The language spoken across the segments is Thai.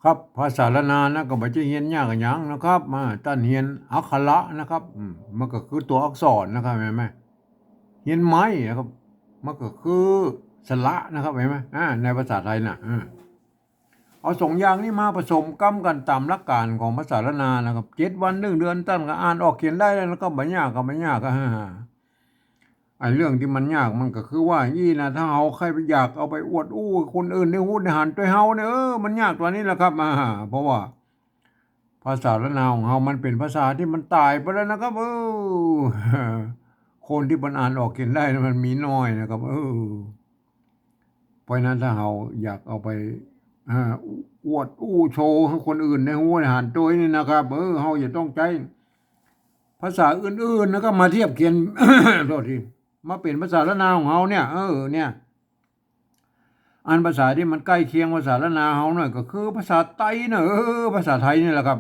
ครับภาษาละนานนะก็บ่ใช่เรียนยากอิหยังนะครับตั้นเรียนอักขระนะครับมันก็คือตัวอักษรนะครับเห็นไหมเรียนไม้นะครับมันก็คือสระนะครับเห็นไหมในภาษาไทยน่ะเอาสองอย่างนี้มาผสมกันตามหลักการของภาษาละนานนะครับ7 วัน1 เดือนตั้นก็อ่านออกเขียนได้แล้วก็บ่ยากก็บ่ยากก็ไอ้เรื่องที่มันยากมันก็คือว่ายี่นะถ้าเอาใครไปอยากเอาไปอวดอู้คนอื่นในหูในหันตัวเฮาเนี่ยมันยากตัวนี้แหละครับเพราะว่าภาษาละนาวของเฮามันเป็นภาษาที่มันตายไปแล้วนะครับคนที่มันอ่านออกเขียนได้มันมีน้อยนะครับเพราะนั้นถ้าเฮาอยากเอาไปอวดอู้โชว์ให้คนอื่นในหูในหันตัวนี่นะครับเฮาอย่าต้องใจภาษาอื่นๆนะครับมาเทียบเขียน โทษทีมาเป็นภาษาละนาวของเฮาเนี่ยเนี่ยอันภาษาที่มันใกล้เคียงภาษาละนาเฮาหน่อยก็คือภาษาไต้เนอะภาษาไทยนี่แหละครับ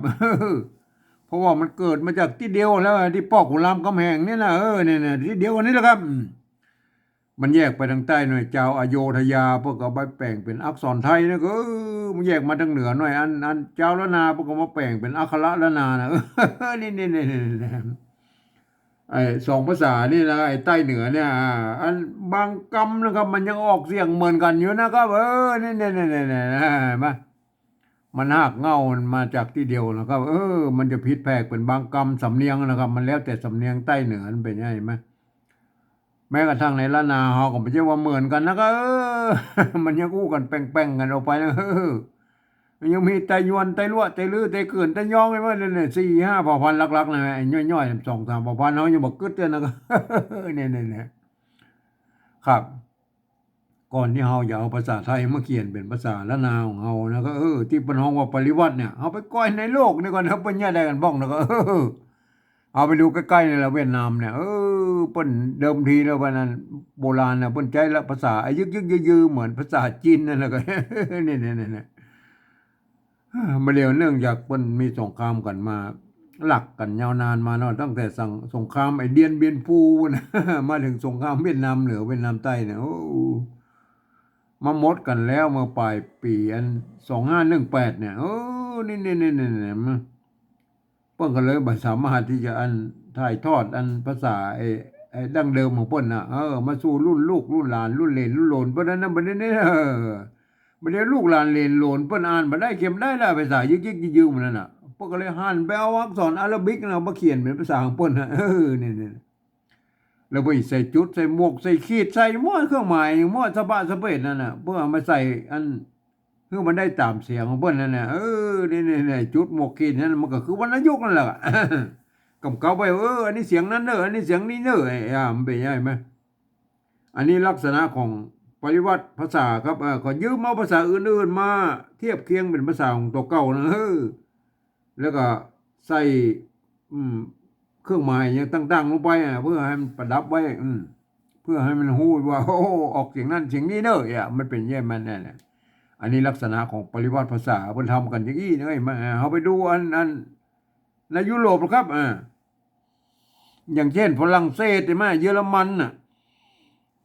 เพราะว่ามันเกิดมาจากที่เดียวแล้วที่ปอกขุนรามคำแหงนี่นะเนี่ยที่เดียวกันนี่แหละครับมันแยกไปทางใต้หน่อยเจ้าอโยธยาพวกก็ไปแปลงเป็นอักษรไทยนะก็มันแยกมาทางเหนือหน่อยอันเจ้าละนาพวกก็มาแปลงเป็นอักขระละนานะนี่ไอ้สองภาษานี่นะไอ้ใต้เหนือเนี่ยอันบางกำนะครับมันยังออกเสียงเหมือนกันอยู่นะครับนี่มามันหักเงามันมาจากที่เดียวนะครับมันจะผิดแผกเป็นบางกำสำเนียงนะครับมันแล้วแต่สำเนียงใต้เหนือมันเป็นยังไงไหมแม้กระทั่งในละนาเฮาก็ไม่ใช่ว่าเหมือนกันนะครับมันยังกู้กันแป้งๆกันออกไปนะมันยังมีไตยวนไตลั่วไตลือไตเกินไตยองไอ้ว่าเนี่ย4-5เผ่าพันธุ์หลักๆนะไอ้ย่อยๆ2-3เผ่าพันธุ์เฮายังบ่กึดเลยนะครับเนี่ยครับก่อนที่เฮาจะเอาภาษาไทยมาเขียนเป็นภาษาละนาวของเฮานะก็ที่เพิ่นฮ้องว่าปริวัติเนี่ยเอาไปก้อยในโลกนี่ก่อนนะเพิ่นแย่ได้กันบ้องนะก็เอาไปดูใกล้ๆนี่แหละเวียดนามเนี่ยเพิ่นเดิมทีแล้ววันนั้นโบราณน่ะเพิ่นใช้ละภาษาไอ้ยึกๆยือๆเหมือนภาษาจีนนั่นแหละก็เนี่ยมาเร็วเนื่องจากเพิ่นมีสงครามกันมาหลักกันยาวนานมาเนาะตั้งแต่สงครามไอ้เดียนเบียนพูนะมาถึงสงครามเวียดนามเหนือเวียดนามใต้เนี่ยมาหมดกันแล้วเมื่อปลายปี2518เนี่ยนี่มันเพิ่นก็เลยบ่สามารถที่จะถ่ายทอดภาษาไอ้ดั้งเดิมของเพิ่นน่ะมาสู่รุ่นลูกรุ่นหลานรุ่นเหลนรุ่นโหลนเพิ่นนั้นบัดนี้บัดนี้ลูกหลานเหลนโหลนเพิ่นอ่านบ่ได้เขียนบ่ได้แล้วภาษายึกๆยือๆมันนั่นน่ะเพิ่นก็เลยหันไปเอาอักษรอาราบิกน่ะมาเขียนเป็นภาษาของเพิ่นน่ะนี่แล้วไปใส่จุดใส่หมวกใส่ขีดใส่หมวดเครื่องหมายหมวดสะบะสะเปดนั่นน่ะเพื่อเอามาใส่คือมันได้ตามเสียงของเพิ่นนั่นน่ะนี่จุดหมวกขีดนั่นมันก็คือวรรณยุกต์นั่นแหละกำกับไว้อันนี้เสียงนั้นเด้ออันนี้เสียงนี้เด้อมันเป็นยังไงไหมอันนี้ลักษณะของปริวัติภาษาครับก็ยืมเอาภาษาอื่นๆมาเทียบเคียงเป็นภาษาของตัวเก่านะแล้วก็ใส่อืมเครื่องหมายอย่างต่างๆลงไปเพื่อให้มันประดับไว้เพื่อให้มันฮู้ว่าออกเสียงนั้นเสียงนี้เด้อมันเป็นแย่มันเนี่ยอันนี้ลักษณะของปริวัติภาษาเพิ่นทำกันอย่างนี้เอ้ยมาเฮาไปดูในยุโรปครับอย่างเช่นฝรั่งเศสใช่ไหมเยอรมันน่ะ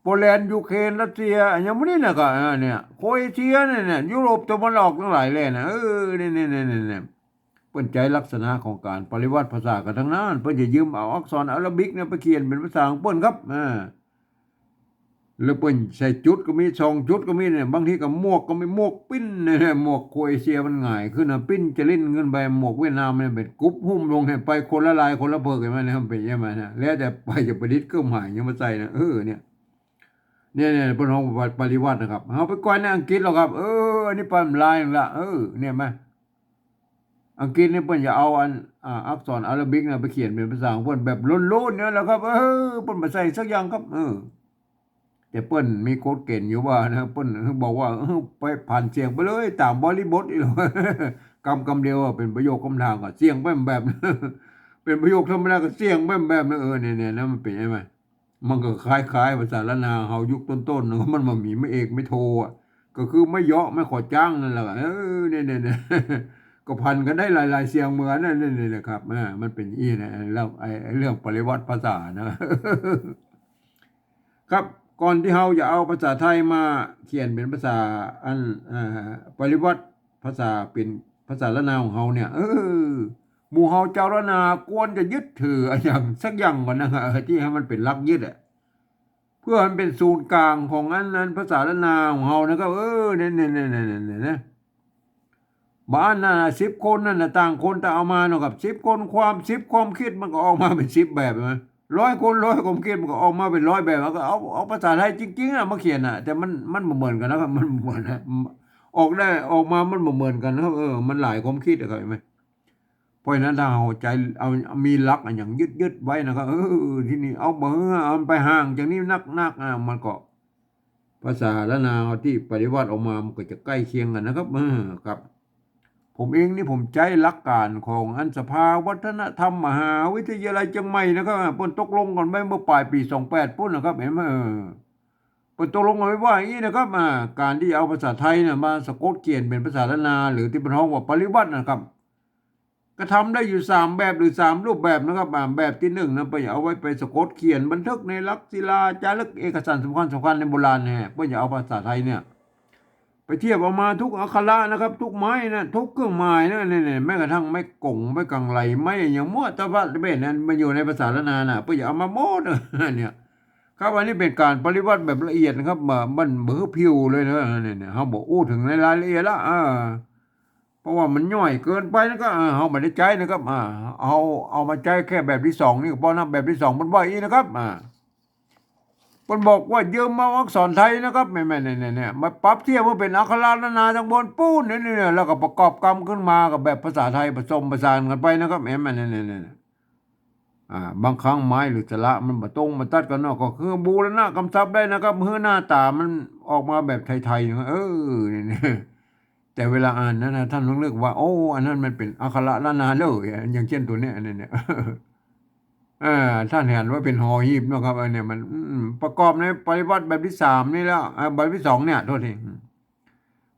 โปแลนด์ยูเครนรัสเซียอย่างนี้น่ะก็เนี่ยโครเอเชียเนี่ยยุโรปตะวันออกทั้งหลายเลยนะนี่เปิ้นใจลักษณะของการปริวัติภาษากันทั้งนั้นเปิ้นจะยืมเอาอักษรอาราบิกเนี่ยไปเขียนเป็นภาษาของเปิ้นครับแล้วเปิ้นใส่จุดก็มี2จุดก็มีเนี่ยบางทีก็หมวกก็มีหมวกปิ้นเนี่ยหมวกโครเอเชียมันง่ายขึ้นปิ้นจะเล่นเงินไปหมวกเวียดนามเนี่ยเป็นกรุ๊ปหุ้มลงให้ไปคนละลายคนละเพิกเห็นมั้ยนะครับเป็นยังไงนะแล้วแต่ไปจะประดิษฐ์เครื่องหมายยังมาใส่นะเนี่ยเปิ้นฮ้องปริวัตินะครับเฮาไปก่อนในอังกฤษหรอกครับอันนี้ปานลายนั่นล่ะเนี่ยมั้ยอังกฤษนี่เพิ่นจะเอาอักษรอาราบิกน่ะไปเขียนเป็นภาษาของเพิ่นแบบโลนๆเนี่ยแหละครับเพิ่นบ่ใส่สักอย่างครับแต่เปิ้นมีกฎเกณฑ์อยู่ว่านะเปิ้นบอกว่าไปผ่านเสียงไปเลยตามบริบทอีหรอคำเดียวเป็นประโยคคำถามก็เสียงแบบเป็นประโยคธรรมดาก็เสียงแบบเนี่ยนะมันเป็นยังไงมันก็คล้ายๆภาษาละนาเฮายุคต้นๆมันบ่มีไม่เอกไม่โทก็คือไม่เหาะไม่ขอจ้างนั่นแหละเนี่ยก็พันกันได้หลายๆเสียงเหมือนนั่นนี่แหละครับมันเป็นอีนะแล้วไอ้เรื่องปริวัติภาษานะครับก่อนที่เฮาจะเอาภาษาไทยมาเขียนเป็นภาษาปริวัติภาษาเป็น ภาษาละนาของเฮาเนี่ยหมู่เฮาเจ้าละนากวนจะยึดถืออะไรอย่างสักอย่างก่อนนะที่ให้มันเป็นหลักยึดเพื่อมันเป็นศูนย์กลางของอันนั้นภาษาละนาของเฮานะครับเนี่ยนะบ้านน่ะ10 คนนั่นน่ะต่างคนแต่เอามาเนาะครับ10 คนความคิดมันก็ออกมาเป็น10 แบบนะ100 คนความคิดมันก็ออกมาเป็น100 แบบแล้วก็เอาภาษาไทยจริงๆมาเขียนแต่มันบ่เหมือนกันนะครับมันบ่เหมือนนะออกมามันบ่เหมือนกันนะครับมันหลายความคิดครับเห็นไหมเพราะฉะนั้นถ้าเอาใจเอามีหลักอันอย่างยึดไว้นะครับที่นี่เอาเบอร์เอาไปห่างจากนี้นักมันก็ภาษาละนาวที่ปฏิวัติออกมามันก็จะใกล้เคียงกันนะครับครับผมเองนี่ผมใจหลักการของอันสภาวัฒนธรรมมหาวิทยาลัยเชียงใหม่นะครับเพิ่นตกลงกันไว้เมื่อปลายปี28พุ่นนะครับเห็นไหมเพิ่นตกลงกันไว้ว่าอย่างนี้นะครับการที่เอาภาษาไทยเนี่ยมาสะกดเขียนเป็นภาษาละนาหรือที่เป็นห้องว่าปริวัตินะครับก็ทำได้อยู่3 แบบหรือ3 รูปแบบนะครับแบบที่1นะเพื่อเอาไว้ไปสะกดเขียนบันทึกในลักษิลาจารึกเอกสารสำคัญในโบราณเนี่ยเพื่อจะเอาภาษาไทยเนี่ยไปเทียบออกมาทุกอักขระนะครับทุกไม้นะทุกเครื่องหมายนะเนี่ยแม้กระทั่งไม้กงไม้กังไหลไม้อย่างมั่วตะวัดเบ็ดนั้นมันอยู่ในภาษาละนาน่ะเพื่อจะเอามาโม้เนี่ยครับอันนี้เป็นการปฏิวัติแบบละเอียดนะครับมันเบือผิวเลยนะเนี่ยเขาบอกอู้ถึงในรายละเอียดละเพราะว่ามันย่อยเกินไปนะก็เอาไม่ได้ใจนะครับเอามาใจแค่แบบที่2นี่ก็พอนะแบบที่2มันว่าอีนะครับมันบอกว่ายืมมาอักษรไทยนะครับไม่เนี่ยมาปรับเทียบว่าเป็นอักขระนานาทั้งบนปูนเนี่ยแล้วก็ประกอบกรรมขึ้นมากับแบบภาษาไทยผสมผสานกันไปนะครับเนี่ยบางครั้งไม้หรือสระมันมาตรงมาตัดกันเนาะก็คือบูรณะกำชับได้นะครับเพื่อหน้าตามันออกมาแบบไทยๆนะเนี่ยแต่เวลาอ่านนะท่านต้องเลือกว่าโอ้อันนั้นมันเป็นอักขระละนาเลยอย่างเช่นตัวเนี้ยเนี่ยท่านเห็นว่าเป็นหอหีบนะครับเนี่ยมันประกอบในปริวัติแบบที่3นี่แล้วแบบที่2เนี่ยโทษที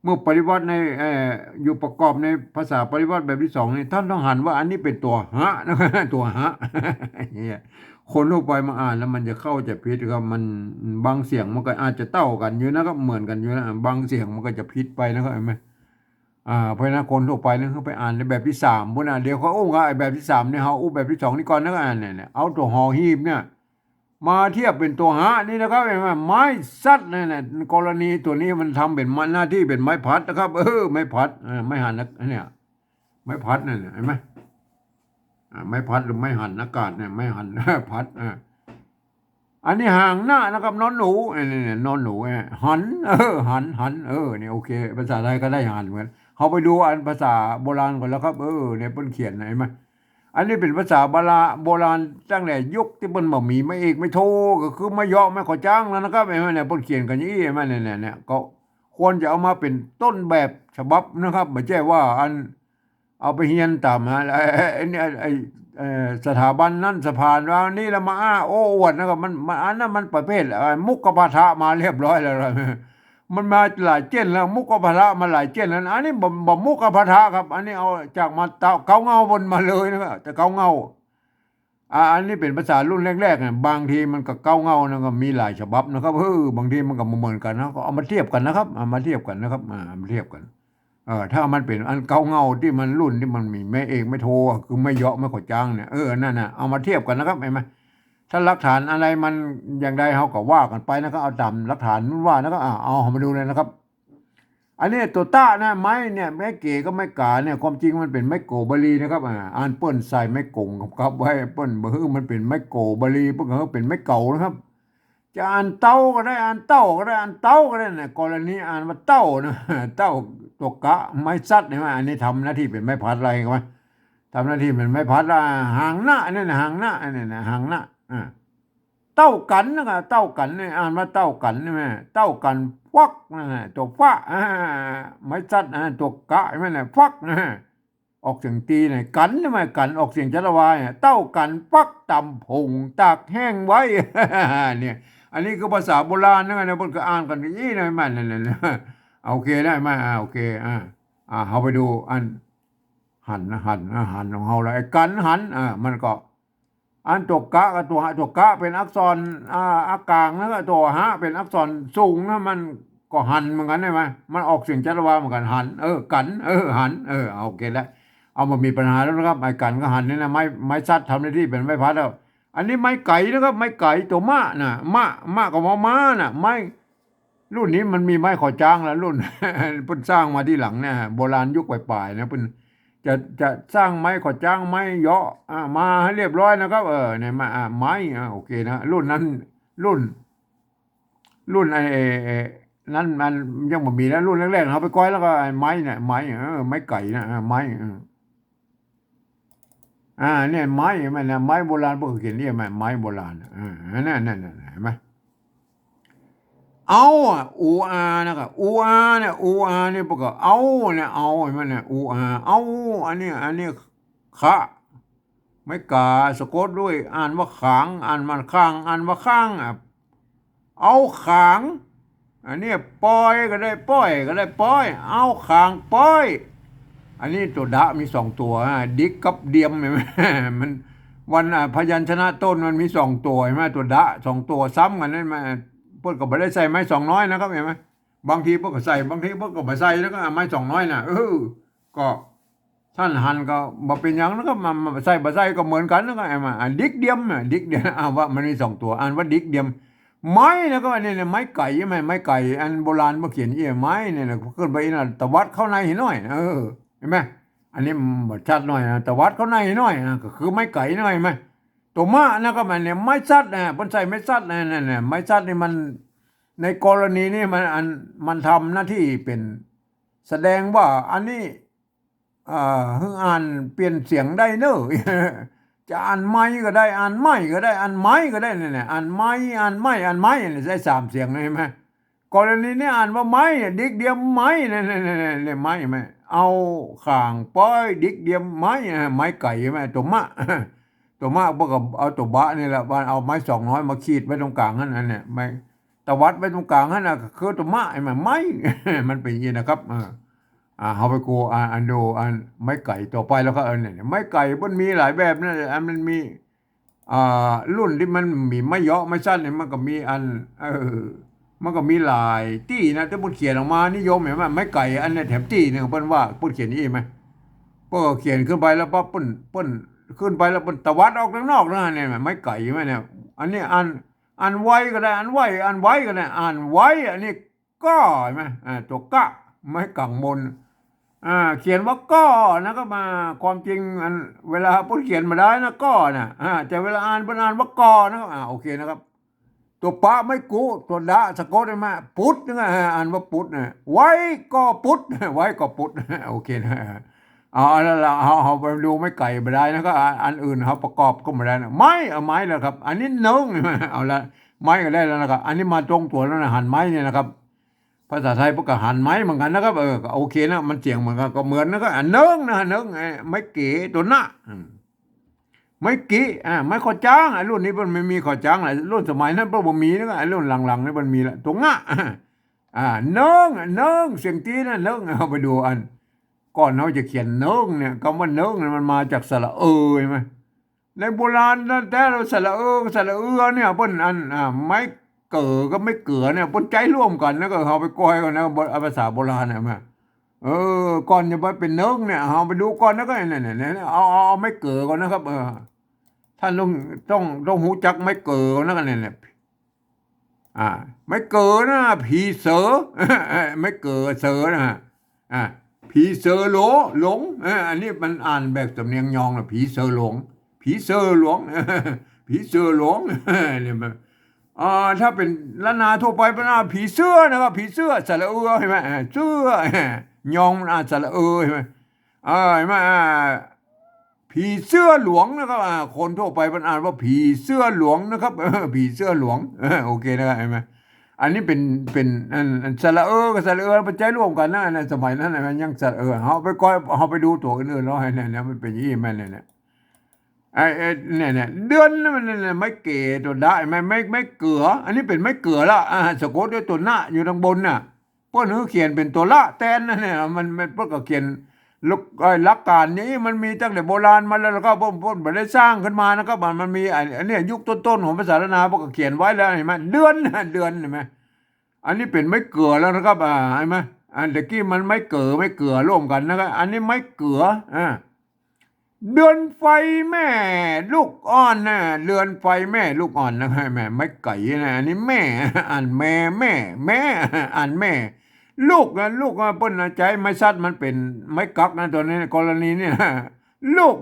เมื่อปริวัติในอยู่ประกอบในภาษาปริวัติแบบที่2นี่ท่านต้องหันว่าอันนี้เป็นตัวหะนะครับตัวหะเนี่ยคนทั่วไปมาอ่านแล้วมันจะเข้าใจผิดครับมันบางเสียงมันก็อาจจะเต้ากันอยู่นะครับเหมือนกันอยู่นะบางเสียงมันก็จะผิดไปนะครับเห็นไหมเพราะนั้นคนทั่วไปเนี่ยเขาไปอ่านในแบบที่3พวกนั้นเดี๋ยวเขาอุ้งไอ้แบบที่3เนี่ยเขาอุ้แบบที่2นี่ก่อนนะเนี่ยเอาตัวหอหีบเนี่ยมาเทียบเป็นตัวหะนี่นะครับเห็นไหมไม้ซัดเนี่ยกรณีตัวนี้มันทำเป็นหน้าที่เป็นไม้พัดนะครับไม้พัดไม้หันนะเนี่ยไม้พัดเนี่ยเห็นไหมไม้พัดหรือไม้หันอากาศเนี่ยไม้หันพัดอันนี้ห่างหน้านะครับนอนหนูเนี่ยนอนหนูหันหันเนี่ยโอเคภาษาไทยก็ได้หันเหมือนเขาไปดูอันภาษาโบราณก่อนแล้วครับเนี่ยเปิ้นเขียนเห็นไหมอันนี้เป็นภาษาโบราณตั้งแต่ยุคที่เปิ้นบ่มีไม่เอกไม่โทก็คือไม่ย่อไม่ขอจ้างแล้วนะครับเห็นไหมเนี่ยเปิ้นเขียนกันอย่างนี้เห็นไหมเนี่ยก็ควรจะเอามาเป็นต้นแบบฉบับนะครับไม่ใช่ว่าอันเอาไปเรียนตามไอ้เนี่ยสถาบันนั้นสะพานว่านี่ละมาโอ้อวดนะครับมันอันนั้นมันประเภทมุกกปาฐะมาเรียบร้อยแล้วมันมาหลายเจนแล้วมุกกปาฐะมาหลายเจนแล้วอันนี้บ่มุกกปาฐะครับอันนี้เอาจากมาเกาเงาบนมาเลยนะครับแต่เกาเงาอันนี้เป็นภาษารุ่นแรกๆเนี่ยบางทีมันก็เกาเงานะก็มีหลายฉบับนะครับบางทีมันก็เหมือนกันนะก็เอามาเทียบกันนะครับเอามาเทียบกันนะครับมาเทียบกันถ้ามันเป็นอันเก่าเงาที่มันรุ่นที่มันมีไม่เอกไม่โทคือไม่เยาะไม่ขอจ้างเนี่ยนั่นน่ะเอามาเทียบกันนะครับเห็นไหมถ้าหลักฐานอะไรมันอย่างใดเขาก็ว่ากันไปนะครับเอาตามหลักฐานนู้นว่านะครับเอามาดูเลยนะครับอันนี้ตัวต้านะไม้เนี่ยไม้เก๋ก็ไม้กาเนี่ยความจริงมันเป็นไม้โกบาลีนะครับอ่านเปิ้นใส่ไม้กงครับไว้เปิ้นมันเป็นไม้โกบาลีเปิ้นเป็นไม้เก่านะครับจะอ่านเต้าก็ได้อ่านเต้าก็ได้อ่านเต้าก็ได้เนี่ยกรณีอ่านว่าเต้านะเต้าตัวกะไม้ซัดเนี่ยอันนี้ทำหน้าที่เป็นไม้พัดอะไรกันไหมทำหน้าที่เป็นไม้พัดหางหน้าเนี่ยหางหน้าเนี่ยหางหน้าเต้ากันนะครับเต้ากันเนี่ยอ่านว่าเต้ากันใช่ไหมเต้ากันฟักตัวฟ้าไม้ซัดตัวกะใช่ไหมเนี่ยฟักออกเสียงตีเนี่ยกันใช่ไหมกันออกเสียงจัตวายเต้ากันฟักตำผงตากแห้งไว้เนี่ยอันนี้คือภาษาโบราณนะพวกก็อ่านกันอย่างนี้นะมันเนี่ยโอเคได้ไหมโอเคเอาไปดูอันหันของเราเลยกันหันมันก็อันตัวกะกับตัวกะเป็นอักษรอากลางแล้วก็ตัวหะเป็นอักษรสูงนะมัน ก็หันเหมือนกันใช่ไหมมันออกเสียงจัตวาเหมือนกันหันกันหันเอาโอเคแล้วเอามามีปัญหาแล้วนะครับไม้กันก็หันนี่นะไม้ซัดทำหน้าที่เป็นไม้พัดแล้วอันนี้ไม้ไก่นะครับไม้ไก่ตัวม้าน่ะม้ากับม้าน่ะไม้รุ่นนี้มันมีไม้ขอจ้างแล้วรุ่น เพิ่นสร้างมาที่หลังเนี่ยโบราณยุคปลายๆนะเพิ่นจะสร้างไม้ขอจ้างไม้เยาะมาให้เรียบร้อยนะครับเนี่ยมาไม้โอเคนะรุ่นนั้นรุ่น ไอ้นั้นมันยังบ่มีแล้วรุ่นแรกๆเขาไปก้อยแล้วก็ไอ้ไม้เนี่ยไม้ไม้ไก่นะไม้เนี่ยไม้มันนะไม้โบราณพวกเขียนเรียกไม้โบราณนั่นเห็นไหมเอาอูอานะครับอูอาเนี่ยพวกเอาเนี่ยเอาเห็นไหมเนี่ยอูอาเอาอันนี้คะไม่กาสะกดด้วยอ่านว่าขางอ่านมันข้างอ่านว่าข้างเอาขางอันนี้ปอยก็ได้ป้อยก็ได้ป้อยเอาขางป้อยอันนี้ตัวดะมีสองตัวดิกกับเดียมเห็นไหมมันวันพยัญชนะต้นมันมีสองตัวเห็นไหมตัวดะสองตัวซ้ำกันนั่นมาพวกก็ไม่ได้ใส่ไม้สองน้อยนะครับเห็นไหมบางทีพวกก็ใส่บางทีพวกก็ไม่ใส่แล้วก็ไม้สองน้อยน่ะก็ท่านหันก็มาเป็นอย่างนั้นก็มาใส่ก็เหมือนกันแล้วก็ไอ้มาดิกเดียมดิกเดียมว่ามันมีสองตัวอ่านว่าดิกเดียมไม้นะก็เนี่ยไม้ไก่ใช่ไหมไม้ไก่อันโบราณมาเขียนไม้เนี่ยขึ้นไปนะตะวัดเข้าในหน่อยเห็นไหมอันนี้มันชัดหน่อยนะตะวัดเข้าในหน่อยนะก็คือไม้ไก่หน่อยไหมตัวม้านะก็มันเนี่ยไม้ซัดนะเพิ่นใส่ไม้ซัดเนี่ยไม้ซัดนี่มันในกรณีนี้มันทำหน้าที่เป็นแสดงว่าอันนี้อ่านเปลี่ยนเสียงได้เนอะ จะอ่านไม้ก็ได้อ่านไม้ก็ได้อ่านไม้ก็ได้เนี่ยอ่านไม้เนี่ยได้สามเสียงเลยไหมกรณีนี้อ่านว่าไม้ดิกเดียมไม้เนี่ยไม้ไหมเอาข่างป้อยดิกเดียมไม้ไม้ไก่ไหมตัวมะ ตัวมะพวกกับเอาตัวบะนี่แหละว่าเอาไม้สองน้อยมาขีดไว้ตรงกลางนั่นเนี่ยไม้ตะวัดไว้ตรงกลางนั่นนะคือตัวมะไอ้ไม้ มันเป็นอย่างนี้นะครับเขาไปกูอันดูอันไม้ไก่ต่อไปแล้วก็เนี่ยไม้ไก่มันมีหลายแบบนะมันมีรุ่นที่มันมีไม้เยาะไม้สั้นเนี่ยมันก็มีมันก็มีหลายตี้นะถ้าพูดเขียนออกมานิยมเห็นไหมไม้ไก่อันนี้แถมตี้เนี่ยเปิ้นว่าพูดเขียนนี่ไหมพวกเขียนขึ้นไปแล้วปั๊บเปิ้นขึ้นไปแล้วเปิ้นตะวัดออกข้างนอกนะเนี่ยไม้ไก่ใช่ไหมเนี่ยอันนี้อันไว้ก็ได้อันไว้ก็ได้อ่านไว้อันนี้ก็ใช่ไหมตัวกะไม้กังบนเขียนว่าก็นะก็มาความจริงเวลาพูดเขียนมาได้นะก็นะแต่เวลาอ่านว่าก็นะครับโอเคนะครับตัวปะไม่กูตัวดะสะกดได้ไหมพุทธนะอ่านว่าพุทธนะไว้ก็พุทธไว้ก็พุทธโอเคนะแล้วเราไปดูไม่ไก่ไม่ได้นะก็อันอื่นเขาประกอบก็ไม่ได้นะไม้แล้วครับอันนี้เนื้อเอาละไม้ก็ได้แล้วนะครับอันนี้มาตรงตัวแล้วนะหั่นไม้เนี่ยนะครับภาษาไทยพวกก็หันไม้เหมือนกันนะครับก็โอเคนะมันเสียงเหมือนกันก็เหมือนนะก็เนิ้งไม่เก๋ตัวหน้าไม่กี้ไม่ขอจ้างรุ่นนี้มันไม่มีขอจ้างหลายรุ่นสมัยนั้นพวกผมมีนะรุ่นหลังๆนี่มันมีละตัวง่ะเนิ้งเสียงตีนะเนิ้งเอาไปดูก่อนเขาจะเขียนเนิ้งเนี่ยคำว่าเนิ้งมันมาจากสระใช่ไหมในโบราณนั่นแต่เราสระเนี่ยเพิ่นไม่เก๋อก็ไม่เก๋อเนี่ยปนใจร่วมกันนะก็เอาไปก้อยกันนะภาษาโบราณเนี่ยมาก่อนจะไปเป็นเนิ้งเนี่ยเอาไปดูก่อนนะก็เนี่ยเอาไม่เก๋อก่อนนะครับท่านต้องหูจักไม่เก๋อนะกันเนี่ยไม่เก๋อนะผีเสือไม่เก๋อเสือนะผีเสือหลงอันนี้มันอ่านแบบสำเนียงยองนะผีเสือหลงผีเสือหลวงผีเสือหลวงเนี่ยมันถ้าเป็นล้านนาทั่วไปเป็นผีเสื้อนะครับผีเสื้อสระใช่ไหมเสื้อยองมันสระใช่ไหมเห็นไหมผีเสื้อหลวงนะครับคนทั่วไปมันอ่านว่าผีเสื้อหลวงนะครับผีเสื้อหลวงโอเคนะครับเห็นไหมอันนี้เป็นสระกับสระเป็นใจร่วมกันนะในสมัยนั้นมันยังสระเขาไปก้อยเขาไปดูตัวอื่นๆแล้วเนี่ยมันเป็นยี่แม่เนี่ยเนี่ยเดือนมันไม่เก๋ตัวได้ไม่เกลืออันนี้เป็นไม่เกลือละสะกดด้วยตัวหน้าอยู่ทางบนน่ะเพื่อนเขียนเป็นตัวละแทนนั่นเนี่ยมันเพื่อนก็เขียนหลักการนี้มันมีตั้งแต่โบราณมาแล้วก็พ่นได้สร้างขึ้นมานะครับมันมีอันนี้ยุคต้นๆของภาษาละนาพวกก็เขียนไว้แล้วเห็นไหมเดือนเห็นไหม อันนี้เป็นไม้เกลือแล้วนะครับเห็นไหมอันตะกี้มันไม้เกลือร่วมกันนะครับอันนี้ไม้เกลือเดือนไฟแม่ลูกอ่อนนะเดือนไฟแม่ลูกอ่อนนะแม่ไม่ไก่นะอันนี้แม่อ่านแม่อ่านแม่ลูกเปิ้นใจไม้ซัดมันเป็นไม้กักนะตัวนี้กรณีนี่นะลูก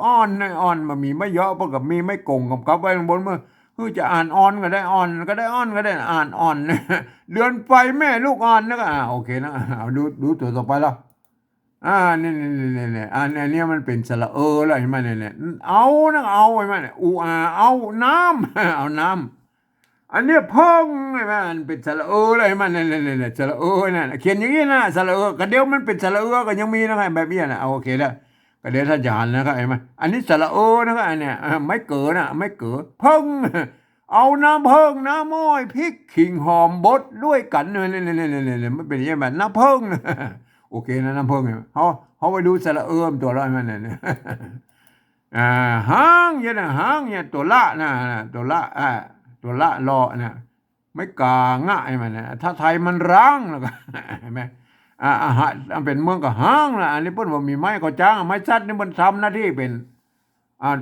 อ่อนนะอ่อนมันมีไม่เยอะเพราะกับมีไม่กงกับไว้ข้างบนเมื่อคือจะอ่านอ่อนก็ได้อ่อนก็ได้อ่อนก็ได้อ่านอ่อนเดือนไฟแม่ลูกอ่อนนะก็โอเคนะเอาดูตัวต่อไปแล้วนี่อันนี้มันเป็นสระอะไรเห็นไหมเนี่ยเอานะเอาไว้ไหมเนี่ยเอาน้ำเอาน้ำอันนี้เพิ่งไอ้มันเป็นสระอะไรเห็นไหมเนี่ยสระเนี่ยเขียนอย่างนี้นะสระก็เดี๋ยวมันเป็นสระก็ยังมีนะครับแบบนี้นะเอาโอเคแล้วก็เดี๋ยวท่านจะหันนะครับเห็นไหมอันนี้สระนะครับอันเนี้ยไม่เกิดนะไม่เกิดเพิ่งเอาน้ำเพิ่งน้ำม้อยพริกขิงหอมบดด้วยกันเนี่ยมันเป็นยังไงน้ำเพิ่งโอเคนะน้ำเพิ่งเนี่ยเขาไปดูสระตัวละมันเนี่ยหางเนี่ยหางเนี่ยตัวละนะตัวละตัวละรอนะไม่กาง่ายมันนะถ้าไทยมันร้างแล้วก็เห็นไหมมันเป็นเมืองกับห้างนะอันนี้เพิ่นว่ามีไม้ก็จ้างไม้ชัดนี่มันทำหน้าที่เป็น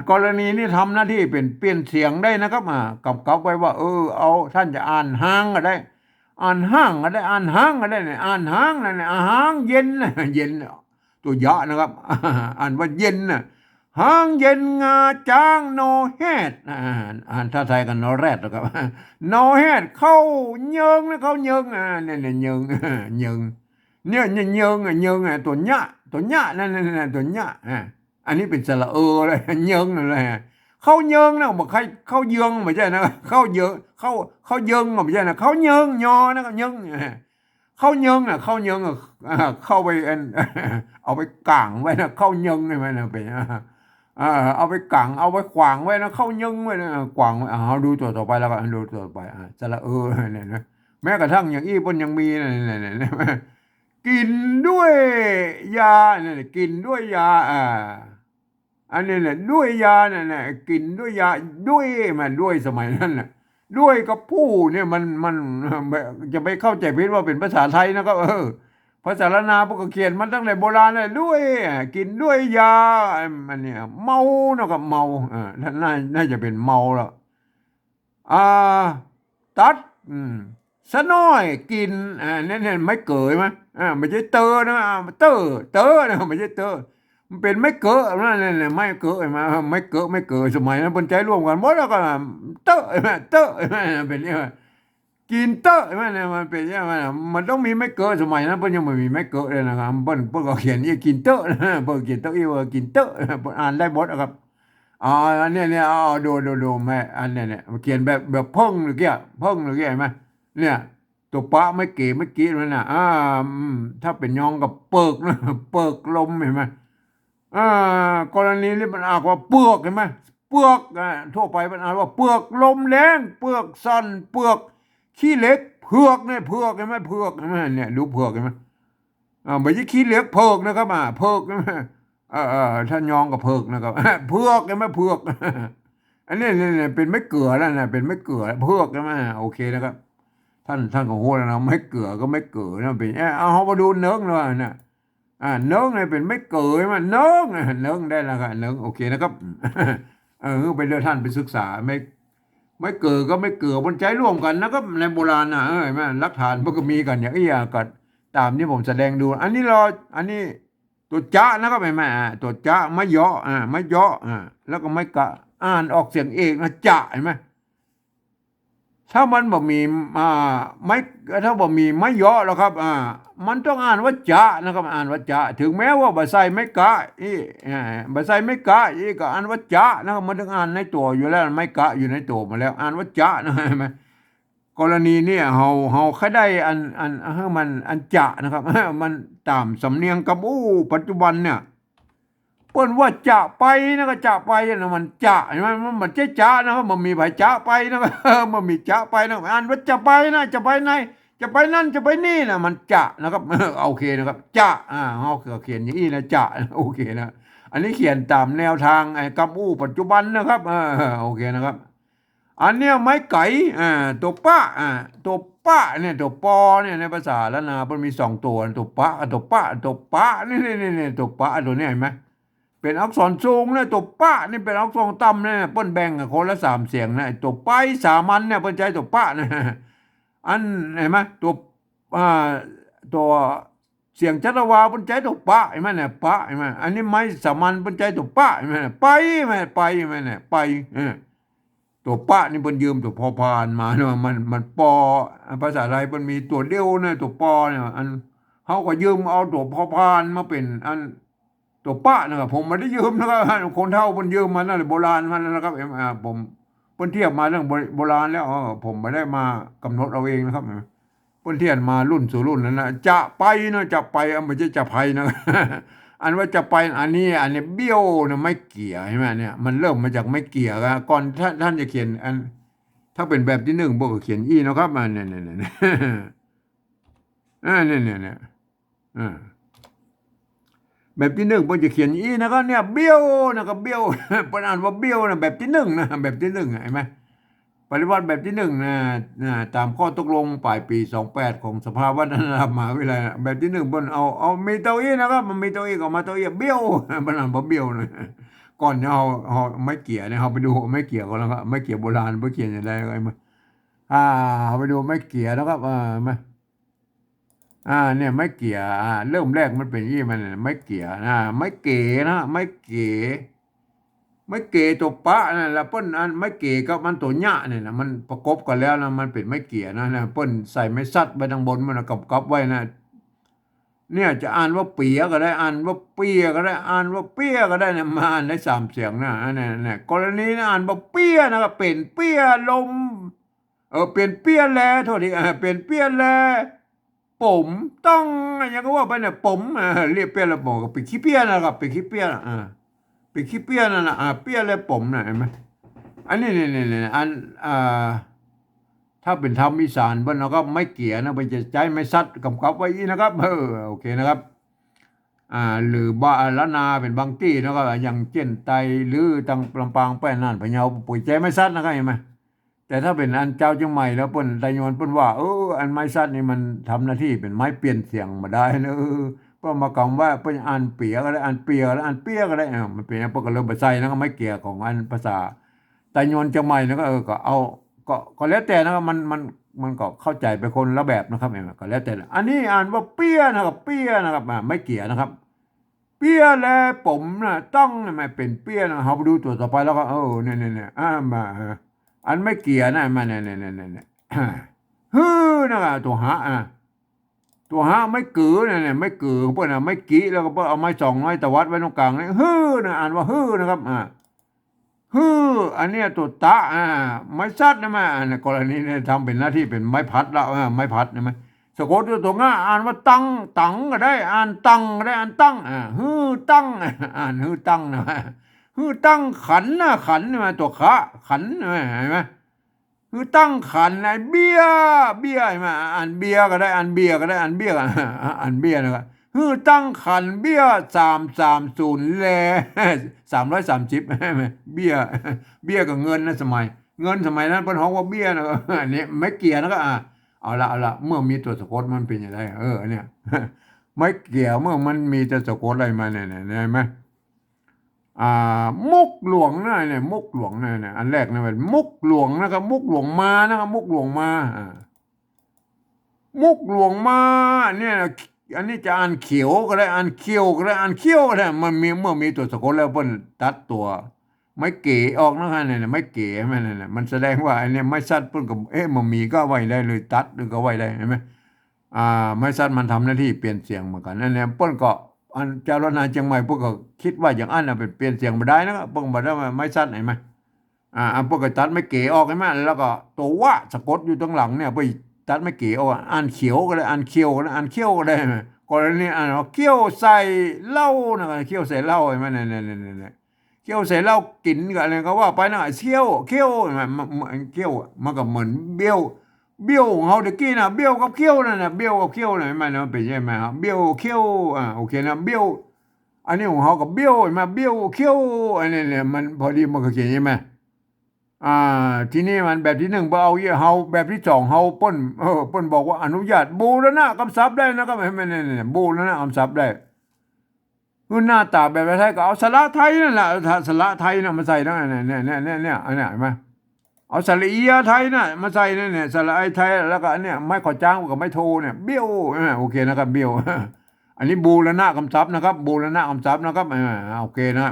กรณีนี้ทำหน้าที่เป็นเปลี่ยนเสียงได้นะครับกับไว้ว่าเอาท่านจะอ่านห้างก็ได้อ่านห้างก็ได้อ่านห้างก็ได้เนี่ยอ่านห้างเนี่ยห้างเย็นเย็นตัวยะนะครับอ่านว่าเย็นน่ะห้างเย็นงาจ้างโนเฮดอ่านท่าไทยกันโนแรดนะครับโนเฮดเข้าเยิงนะเข้าเยิงเนี่ยเยิงเนี่ยเยิงตัวเนี้ยนั่นตัวเนี้ยอันนี้เป็นสระเลยเยิงเลยเข้าเยิงนะบอกใครเข้าเยิงไม่ใช่นะเข้าเยิงเข้าเยิงไม่ใช่นะเข้าเยิงยอนะก็เยิงเข้าเยิงเข้าเยิงเข้าไปเอาไปกางไว้นะเข้าเยิงใช่ไหมนะเป็นเอาไปกังเอาไปขวางไว้นะเข้ายึงไว้นะขวางไว้เอาดูตัวต่อไปแล้วก็ดูตัวต่อไปสระเนี่ยนะแม้กระทั่งอย่างอี้ปนยังมีเนี่ยกินด้วยยาเนี่ยกินด้วยยาอันนี้เนี่ยด้วยยาเนี่ยกินด้วยยาด้วยมันด้วยสมัยนั้นน่ะด้วยกับผู้เนี่ยมันจะไปเข้าใจผิดว่าเป็นภาษาไทยนะครับภาษาละนาพวกเขียนมันตั้งแต่โบราณเลยด้วยกินด้วยยามันเนี่ยเมาเนาะกับเมาท่านน่าจะเป็นเมาแล้วตัดสน้อยกินเนี่ยไม่เกยมั้ยไม่ใช่เตอนะเตอนะไม่ใช่เตอมันเป็นไม่เกะนั่นเนี่ยไม่เกะมาไม่เกะสมัยนั้นคนใจร่วมกันหมดแล้วก็เตอเป็นเนี่ยกินเตอร์มันเป็นยังไงมันต้องมีไม่เกิดสมัยนั้นเพิ่นยังไม่มีไม่เกิดเลยนะครับเพิ่นก็เขียนนี่กินเตอร์เพิ่นเขียนเตอร์กินเตอร์อ่านได้หมดครับอันนี้เอาดูแม่อันนี้เนี่ยเขียนแบบเพิ่งหรือเกี้ยเห็นไหมเนี่ยตัวปะไม่เก๋ไม่กี้มันน่ะถ้าเป็นยองกับเปิกนะเปิกลมเห็นไหมกรณีนี้มันอ่านว่าเปลือกเห็นไหมเปลือกทั่วไปมันอ่านว่าเปลือกลมแรงเปลือกสั้นเปลือกขี้เหล็กเผือกเนี่ยเผือกเห็นไหมเผือกเห็นไหมเนี่ยดูเผือกเห็นไหมไม่ใช่ขี้เหล็กเผือกนะครับเผือกเห็นไหมท่านยองกับเผือกนะครับเผือกเห็นไหมเผือกอันนี้เนี่ยเป็นไม่เกลือแล้วนะเป็นไม่เกลือเผือกใช่ไหมโอเคนะครับท่านก็โหแล้วนะไม่เกลือก็ไม่เกลือนะเป็นเอามาดูเนื้อเลยนะเนื้อเนี่ยเป็นไม่เกลือมันเนื้อได้แล้วครับเนื้อโอเคนะครับไปเดี๋ยวท่านไปศึกษาไม่เกิดก็ไม่เกิดบนใจร่วมกันนะครับในโบราณนะแม่หลักฐานมันก็มีกันอย่างนี้ก็ตามที่ผมแสดงดูอันนี้ตัวจ้านะครับแม่ตัวจ้าไม่ย่อไม่ย่อแล้วก็ไม่กะอ่านออกเสียงเอกนะจะเห็นไหมถ้ามันบ่มีไม่ถ้าบ่มีไม่ย่อแล้วครับมันต้องอ่านว่าจะนะครับอ่านว่าจะถึงแม้ว่าบ่ใส่ไม่กะบ่ใส่ไม่กะก็อ่านว่าจะนะครับมันต้องอ่านในตัวอยู่แล้วไม่กะอยู่ในตัวมาแล้วอ่านว่าจะนะเห็นไหมกรณีเนี่ยเฮาแค่ได้อันให้มันอันจะนะครับมันตามสำเนียงกับปัจจุบันเนี่ยเปิ้นว่าจะไปนะก็จะไปนะมันจะใช่ไหมมันจะนะครับมันมีไผจะไปนะครับมันมีจะไปนะอ่านว่าจะไปนะจะไปไหนจะไปนั่นจะไปนี่นะมันจะนะครับโอเคนะครับจะเฮาเขียนอย่างนี้นะจะโอเคนะอันนี้เขียนตามแนวทางกับปัจจุบันนะครับโอเคนะครับอันเนี้ยไม้ไก่ตัวป้าตัว ปะเนี่ยตัวปอเนี่ยในภาษาละนามันมี2 ตัวตัวปะกับตัวปะตัวปะนี่ตัวปะตัวนี้เห็นไหมเป็นอักษรสูงนะตัวปะนี่เป็นอักษรต่ำนะเปิ้นแบ่งกับคนละ3 เสียงนะตัวไปสามัญเนี่ยเปิ้นใช้ตัวปะนะอันเห็นไหมตัวเสียงจัตวาเปิ้นใช้ตัวปะเห็นไหมเนี่ยปะเห็นไหมอันนี้ไม้สามัญเปิ้นใช้ตัวปะเห็นไหมไปไหมไปเห็นไหมเนี่ยไปตัวปะนี่เปิ้นยืมตัวพอพานมาเนาะมันปอภาษาไทยเปิ้นมีตัวเดียวนะตัวปอเนี่ยอันเขาก็ยืมเอาตัวพอพานมาเป็นอันตัวปะนะครับผมไม่ได้ยืมนะครับคนเฒ่าเปิ้นยืมมานั่นโบราณมันนะครับผมเปิ้นเทียบมาเรื่องโบราณแล้วผมไม่ได้มากำหนดเอาเองนะครับเปิ้นเทียบมารุ่นสู่รุ่นนั้นนะจะไปนะจะไปไม่ใช่จะไปนะอันว่าจะไปอันนี้เบี้ยวนะไม่เกี่ยใช่ไหมเนี่ยมันเริ่มมาจากไม่เกี่ยกันก่อนท่านจะเขียนอันถ้าเป็นแบบที่1บอกเขียนอีนะครับมันเนี่ยแบบที่1ผมจะเขียนอีนะครับเนี่ยเบี้ยวนะครับเบี้ยวเป็นอ่านว่าเบี้ยวนะแบบที่1นะแบบที่1เห็นไหมปฏิวัติแบบที่1นะตามข้อตกลงปลายปี28ของสภาวัฒนธรรมมหาวิทยาลัยแบบที่1บนเอามีเต้าอี้นะครับมันมีเต้าอี้ออกมาเต้าอี้เบี้ยวมันอ่านว่าเบี้ยวนะก่อนเอาไม่เกี่ยเนี่ยเราไปดูไม่เกี่ยก่อนแล้วก็ไม่เกี่ยโบราณไม่เกี่ยอย่างไรก็มาเอาไปดูไม่เกี่ยแล้วครับมาเนี่ยไม่เกี่ยเริ่มแรกมันเป็นยี่มันไม่เกี่ยนะไม่เก๋นะไม่เก๋ไม่เก๋ตัวปะนะแล้วเปิ้นอันไม่เก๋กับมันตัวหญ้าเนี่ยนะมันประกบกันแล้วนะมันเป็นไม่เกี่ยนะเปิ้นใส่ไม่ซัดไปทางบนมันกับไว้นะเนี่ยจะอ่านว่าเปียก็ได้อ่านว่าเปียก็ได้อ่านว่าเปียก็ได้เนี่ยมาอ่านได้3 เสียงนะเนี่ยกรณีนะอ่านว่าเปียนะครับเป็นเปียลมเปลี่ยนเปียแลโทษทีเปลี่ยนเปียแลผมต้องอย่างก็ว่าไปเนี่ยผมเรียกเปียแล้วบอกกับไปขี้เปียนะครับไปขี้เปียไปขี้เปียนั่นนะเปียแล้วผมนะเห็นไหมอันนี้อันถ้าเป็นธรรมอีสานบ้านเราก็ไม่เกี่ยนะไปจะใจไม่ซัดกำกับไว้นะครับโอเคนะครับหรือบ้าละนาเป็นบางที่นะครับอย่างเช่นไตหรือตังลำปางแป้นนั่นพะเยาปุ๋ยใจไม่ซัดนะครับเห็นไหมแต่ถ้าเป็นอันเจ้าจังใหม่แล้วเปิ้นไตยอนเปิ้นว่าอันไม้ซัดนี่มันทำหน้าที่เป็นไม้เปลี่ยนเสียงมาได้นะเพราะมากำว่าเปิ้นอ่านเปียก็ได้อ่านเปียแล้วอ่านเปียก็ได้มันเป็นพวกก็เริ่มไปใส่แล้วก็ไม่เกี่ยของอันภาษาไตยอนจังใหม่แล้วก็ก็เอาก็แล้วแต่นะครับมันก็เข้าใจไปคนละแบบนะครับก็แล้วแต่อันนี้อ่านว่าเปียนะครับเปียนะครับไม่เกี่ยนะครับเปียแลผมนะต้องไม่เป็นเปียนะเราไปดูตัวต่อไปแล้วก็เนี่ยมาอันไม่เกี่ยนะมาเนี่ยฮือนะครับตัวหาตัวหาไม่กือเนี่ยไม่กือเพื่อนไม่กี้แล้วก็เพื่อเอาไม้2 ไม้ตะวัดไว้ตรงกลางเนี่ยฮือนะอ่านว่าฮือนะครับฮืออันนี้ตัวตะไม้ซัดนะมากรณีเนี่ยทำเป็นหน้าที่เป็นไม้พัดแล้วไม้พัดนะมั้ยสะกดตัวง่าอ่านว่าตังก็ได้อ่านตังก็ได้อ่านตั้งฮือตั้งอ่านฮือตั้งนะฮือตั้งขันนะขันมาตัวขะขันเห็นไหมฮือตั้งขันไอ้เบี้ยมาอ่านเบี้ยก็ได้อ่านเบี้ยก็ได้อ่านเบี้ยอ่านเบี้ยนะครับฮือตั้งขันเบี้ย330แล330เบี้ยกับเงินนะสมัยนั้นเพิ่นฮ้องว่าเบี้ยนะอันนี้ไม่เกี่ยนะก็เอาละเมื่อมีตัวสะกดมันเป็นอย่างไรเนี่ยไม่เกี่ยวเมื่อมันมีตัวสะกดอะไรมาเนี่ยเห็นไหมมุกหลวงนะเนี่ยมุกหลวงเนี่ยอันแรกนะเป็นมุกหลวงนะครับมุกหลวงมานะครับมุกหลวงมามุกหลวงมาเนี่ยอันนี้จะอ่านเขียวก็ได้อ่านเขียวก็ได้อ่านเขียวก็ได้มันมีเมื่อมีตัวสะกดแล้วเพิ่นตัดตัวไม่เก๋ออกนะครับเนี่ยไม่เก๋มันแสดงว่าอันนี้ไม่ซัดเพิ่นก็มันมีก็ไว้ได้เลยตัดหรือก็ไว้ได้เห็นไหมไม่ซัดมันทำหน้าที่เปลี่ยนเสียงเหมือนกันนั่นแหละเพิ่นก็อันเจ้ารถนาเชียงใหม่พวกก็คิดว่าอย่างอันเป็นเปลี่ยนเสียงบ่ได้นะครับเพิ่นบ่ได้ไม่ซัดเห็นไหมพวกก็ตัดไม่เก๋ออกเห็นไหมแล้วก็ตัววะสะกดอยู่ตรงหลังเนี่ยไปตัดไม่เก๋ออกอ่านเขียวก็ได้อ่านเขียวก็ได้อ่านเขียวก็ได้กรณีอ่านว่าเขียวใส่เหล้านะครับเขียวใส่เหล้าเห็นไหมเนี่ยเขียวใส่เหล้ากินก็อะไรก็ว่าไปนะเขียวเขียวมันก็เหมือนเบี้ยวของเขาตะกี้นะเบี้ยวกับเขี้ยวนั่นนะเบี้ยวกับเขี้ยวน่ะมันเป็นยังไงครับเบี้ยวเขี้ยวโอเคนะเบี้ยวอันนี้ของเขากับเบี้ยวมาเบี้ยวเขี้ยวอันนี้เนี่ยมันพอดีมันก็เขียนใช่ไหม ทีนี้มันแบบที่หนึ่งบ่เอาเฮาแบบที่สองเฮาเปิ้นเปิ้นบอกว่าอนุญาตบูรณะกำศัพท์ได้นะครับไม่เนี่ยบูรณะกำศัพท์ได้คือหน้าตาแบบไทยก็เอาสระไทยนั่นแหละสระไทยน่ะมาใส่ได้เนี่ยอันเนี้ยเห็นไหมเอาสระเอียไทยน่ะมาใส่เนี่ยสระไอไทยแล้วก็อันเนี้ยไม่ขอจ้างกับไม่โทเนี่ยเบี้ยวโอเคนะครับเบี้ยวอันนี้บูรณะกำศัพท์นะครับบูรณะกำศัพท์นะครับโอเคนะ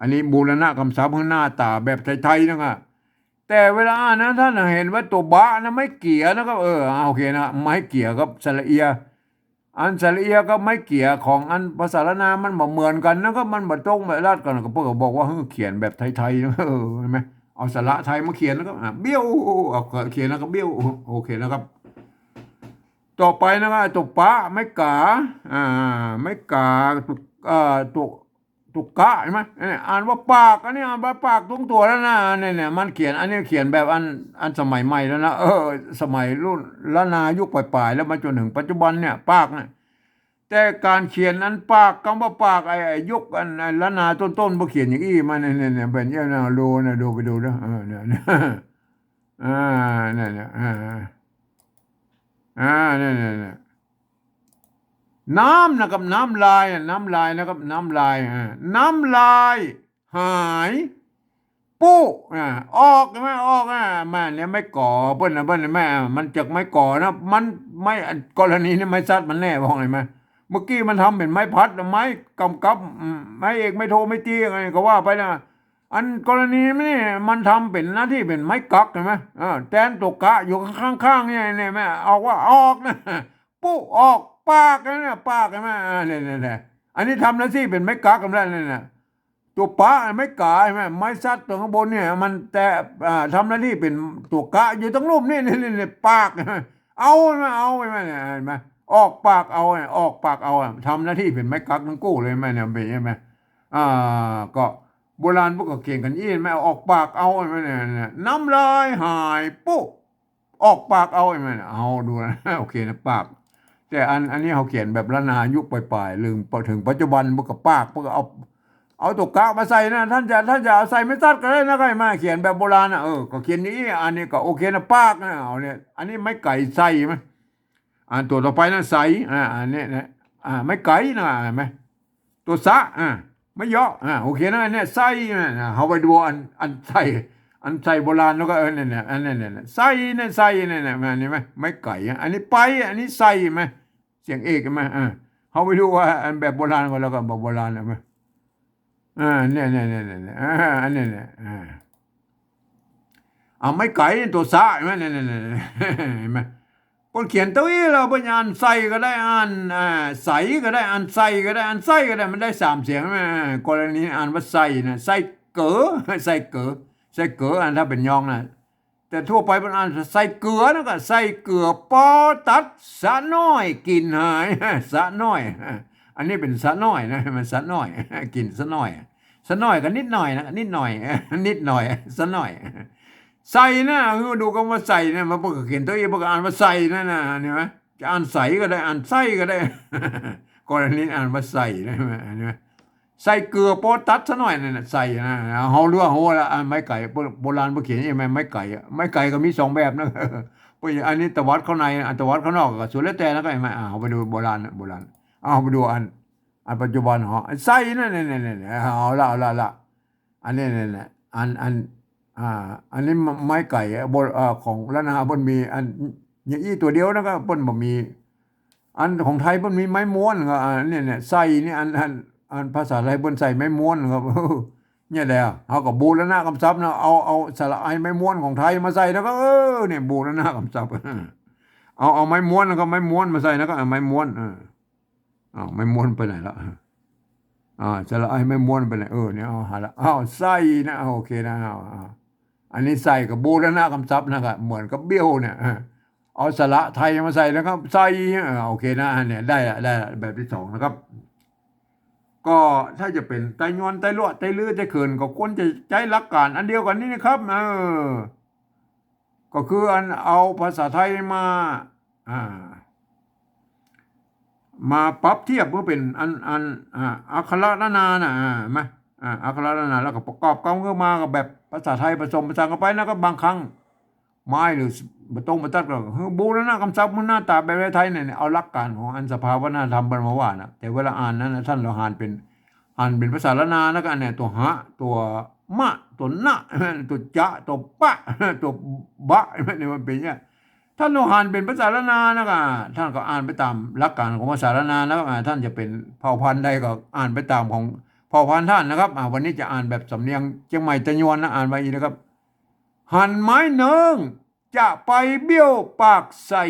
อันนี้บูรณะกำศัพท์ข้างหน้าตาแบบไทยๆนะครับแต่เวลาอ่านนะท่านเห็นว่าตัวบะนะไม่เกี่ยนะครับโอเคนะไม่เกี่ยกับสระเอียอันสระเอียก็ไม่เกี่ยของอันภาษาละนามันบ่เหมือนกันนะครับมันบ่ตรงบ่รัดกันก็เพิ่นก็บอกว่าเขียนแบบไทยๆนะเห็นไหมเอาสระไทยมาเขียนแล้วก็เบี้ยวเอาเขียนแล้วก็เบี้ยวโอเคนะครับต่อไปนะครับตัวปะไม่กาไม่กาตัวตุกกะใช่ไหมอ่านว่าปากอันนี้อ่านว่าปากตรงตัวแล้วนะเนี่ยมันเขียนอันนี้เขียนแบบอันสมัยใหม่แล้วนะสมัยรุ่นละนายุคปลายๆแล้วมาจนถึงปัจจุบันเนี่ยปากเนี่ยแต่การเขียนอันปากคำว่าปากไอ้ยุคอันละนาต้นๆบ่เขียนอย่างอี้มาเนี่ยเป็นอย่างนั้นดูไปดูนะเนี่ยเนี่ยเนี่ยน้ำนะครับน้ำลายนะครับน้ำลายน้ำลายหายปุ๊ออกใช่ไหมออกแม่เนี่ยไม่ก่อเปิ้ลนะเปิ้ลแม่มันจะไม่ก่อนะมันไม่กรณีนี้ไม่ซัดมันแน่บอกเลยไหมเมื่อกี้มันทำเป็นไม้พัดไม้กำกับไม้เอกไม่โทไม่ตีอะไรก็ว่าไปนะอันกรณีนี้มันทำเป็นหน้าที่เป็นไม้กักใช่ไหมแทนตกกะอยู่ข้างๆเนี่ยแม่เอาว่าออกนะปุ๊ออกปากนะปากใช่ไหมเนี่ยอันนี้ทำหน้าที่เป็นไม้กักกันแล้วเนี่ยตัวปะไม่กาใช่ไหมไม้ซัดตรงข้างบนเนี่ยมันแต่ทำหน้าที่เป็นตัวกะอยู่ตรงรูปนี่ปากเอาไหมเนี่ยเห็นไหมออกปากเอาออกปากเอาทำหน้าที่เป็นไม้กักทั้งกู้เลยไหมเนี่ยเป็นใช่ไหมก็โบราณพวกก็เก่งกันยี่ไหมออกปากเอาไหมเนี่ยน้ำลายหายปุ๊ออกปากเอาไหมเอาดูนะโอเคนะปากแต่อันนี้เขาเขียนแบบละนายุคปลายๆลืมพอถึงปัจจุบันพวกกับปากพวกเอาตกกะมาใส่นะท่านจะเอาใส่ไม่ตัดก็ได้นะก็มาเขียนแบบโบราณนะก็เขียนนี้อันนี้ก็โอเคนะปากนะเอาเนี่ยอันนี้ไม่ไก่ใส่ไหมตัวต่อไปนะใส่อันนี้นะไม่ไก่นะเห็นไหมตัวสะไม่เยอะโอเคนะเนี่ยใส่นะเอาไปดูอันใส่โบราณแล้วก็เนี่ยอันนี้เนี่ยใส่เนี่ยมันนี่ไหมไม่ไก่อันนี้ไปอันนี้ใส่ไหมเสียงเอกไหมเขาไปดูว่าอันแบบโบราณก็แล้วก็แบบโบราณไหมเนี่ยอันนี้เนี่ยไม่ไก่ตัวสะเห็นไหมเนี่ยเห็นไหมคนเขียนตัวนี้เราเป็นอ่านใส่ก็ได้อ่านใส่ก็ได้อ่านใส่ก็ได้อ่านใส่ก็ได้มันได้สามเสียงไหมกรณีอ่านว่าใส่นะใส่เก๋อใส่เก๋ออันถ้าเป็นยองนะแต่ทั่วไปเป็นอ่านใส่เกลือนะก็ใส่เกลือปอตัดสะน้อยกินหายสะน้อยอันนี้เป็นสะน้อยนะมันสะน้อยกินสะน้อยก็นิดหน่อยนะนิดหน่อยสะน้อยใส่นะคือดูคำว่าใส่นะมาเปิดเขียนตัวเองเปิดอ่านว่าใส่นั่นนะเห็นไหมจะอ่านใส่ก็ได้อ่านใส่ก็ได้กรณีอ่านว่าใส่นะเห็นไหมใส่เกลือโปตัดซะหน่อยนั่นใส่นะเฮาเรื่องโหละไม้ไก่โบราณเขียนยังไงไม้ไก่ก็มีสองแบบนะอันนี้ตวัดเข้าในอันตวัดข้างนอกก็ส่วนแล้วแต่นะก็ไม่เอาไปดูโบราณเอาไปดูอันปัจจุบันเหรอใส่นั่นเอาละอันนี้เนี่ยอันนี้ไม้ไก่บนของละนาบนมีอันอย่างอี้ตัวเดียวนะครับบนบ่มีอันของไทยบนมีไม้ม้วนก็เนี่ยใส่นี่อันภาษาไทยบนใส่ไม้ม้วนครับเนี่ยแหละเขาก็บูรณะคำศัพท์นะเอาสระไอไม้ม้วนของไทยมาใส่แล้วก็เนี่ยบูรณะคำศัพท์เอาไม้ม้วนแล้วก็ไม้ม้วนมาใส่แล้วก็ไม้ม้วนไม้ม้วนไปไหนละสระไอไม้ม้วนไปไหนเนี่ยหาละใส่นะโอเคนะอันนี้ใส่กับบูรณะคำศัพท์นะครับเหมือนกับเบี้ยวเนี่ยเอาสระไทยมาใส่แล้วก็ใส่โอเคนะเนี่ยได้แบบที่สองนะครับก็ถ้าจะเป็นไตยอนไตลวดไตลื้อไตเขินก็ควรจะใช้หลักการอันเดียวกันนี่นะครับก็คือเอาภาษาไทยมาปรับเทียบเพื่อเป็นอักขระนานะมา อักขระละนาแล้วก็ประกอบกันขึ้นมากับแบบภาษาไทยผสมผสานกันไปนะก็บางครั้งไม้หรือมาตัดก็บูรณะคำศัพท์มันหน้าตาแบบไทยเนี่ยเอาหลักการของอันสภาวนาธรรมมาว่านะแต่เวลาอ่านนั้นท่านเราอ่านเป็นภาษาละนาแล้วก็เนี่ยตัวหะตัวมะตัวนะตัวจะตัวปะตัวบะเนี่ยมันเป็นเนี่ยท่านเราอ่านเป็นภาษาละนานะก็ท่านก็อ่านไปตามหลักการของภาษาละนาแล้วท่านจะเป็นเผ่าพันธุ์ใดก็อ่านไปตามของเผ่าพันธุ์ท่านนะครับวันนี้จะอ่านแบบสำเนียงเชียงใหม่ตะยวนนะอ่านไว้อีกนะครับหันไม้เนิงจะไปเบี้ยวปากใส่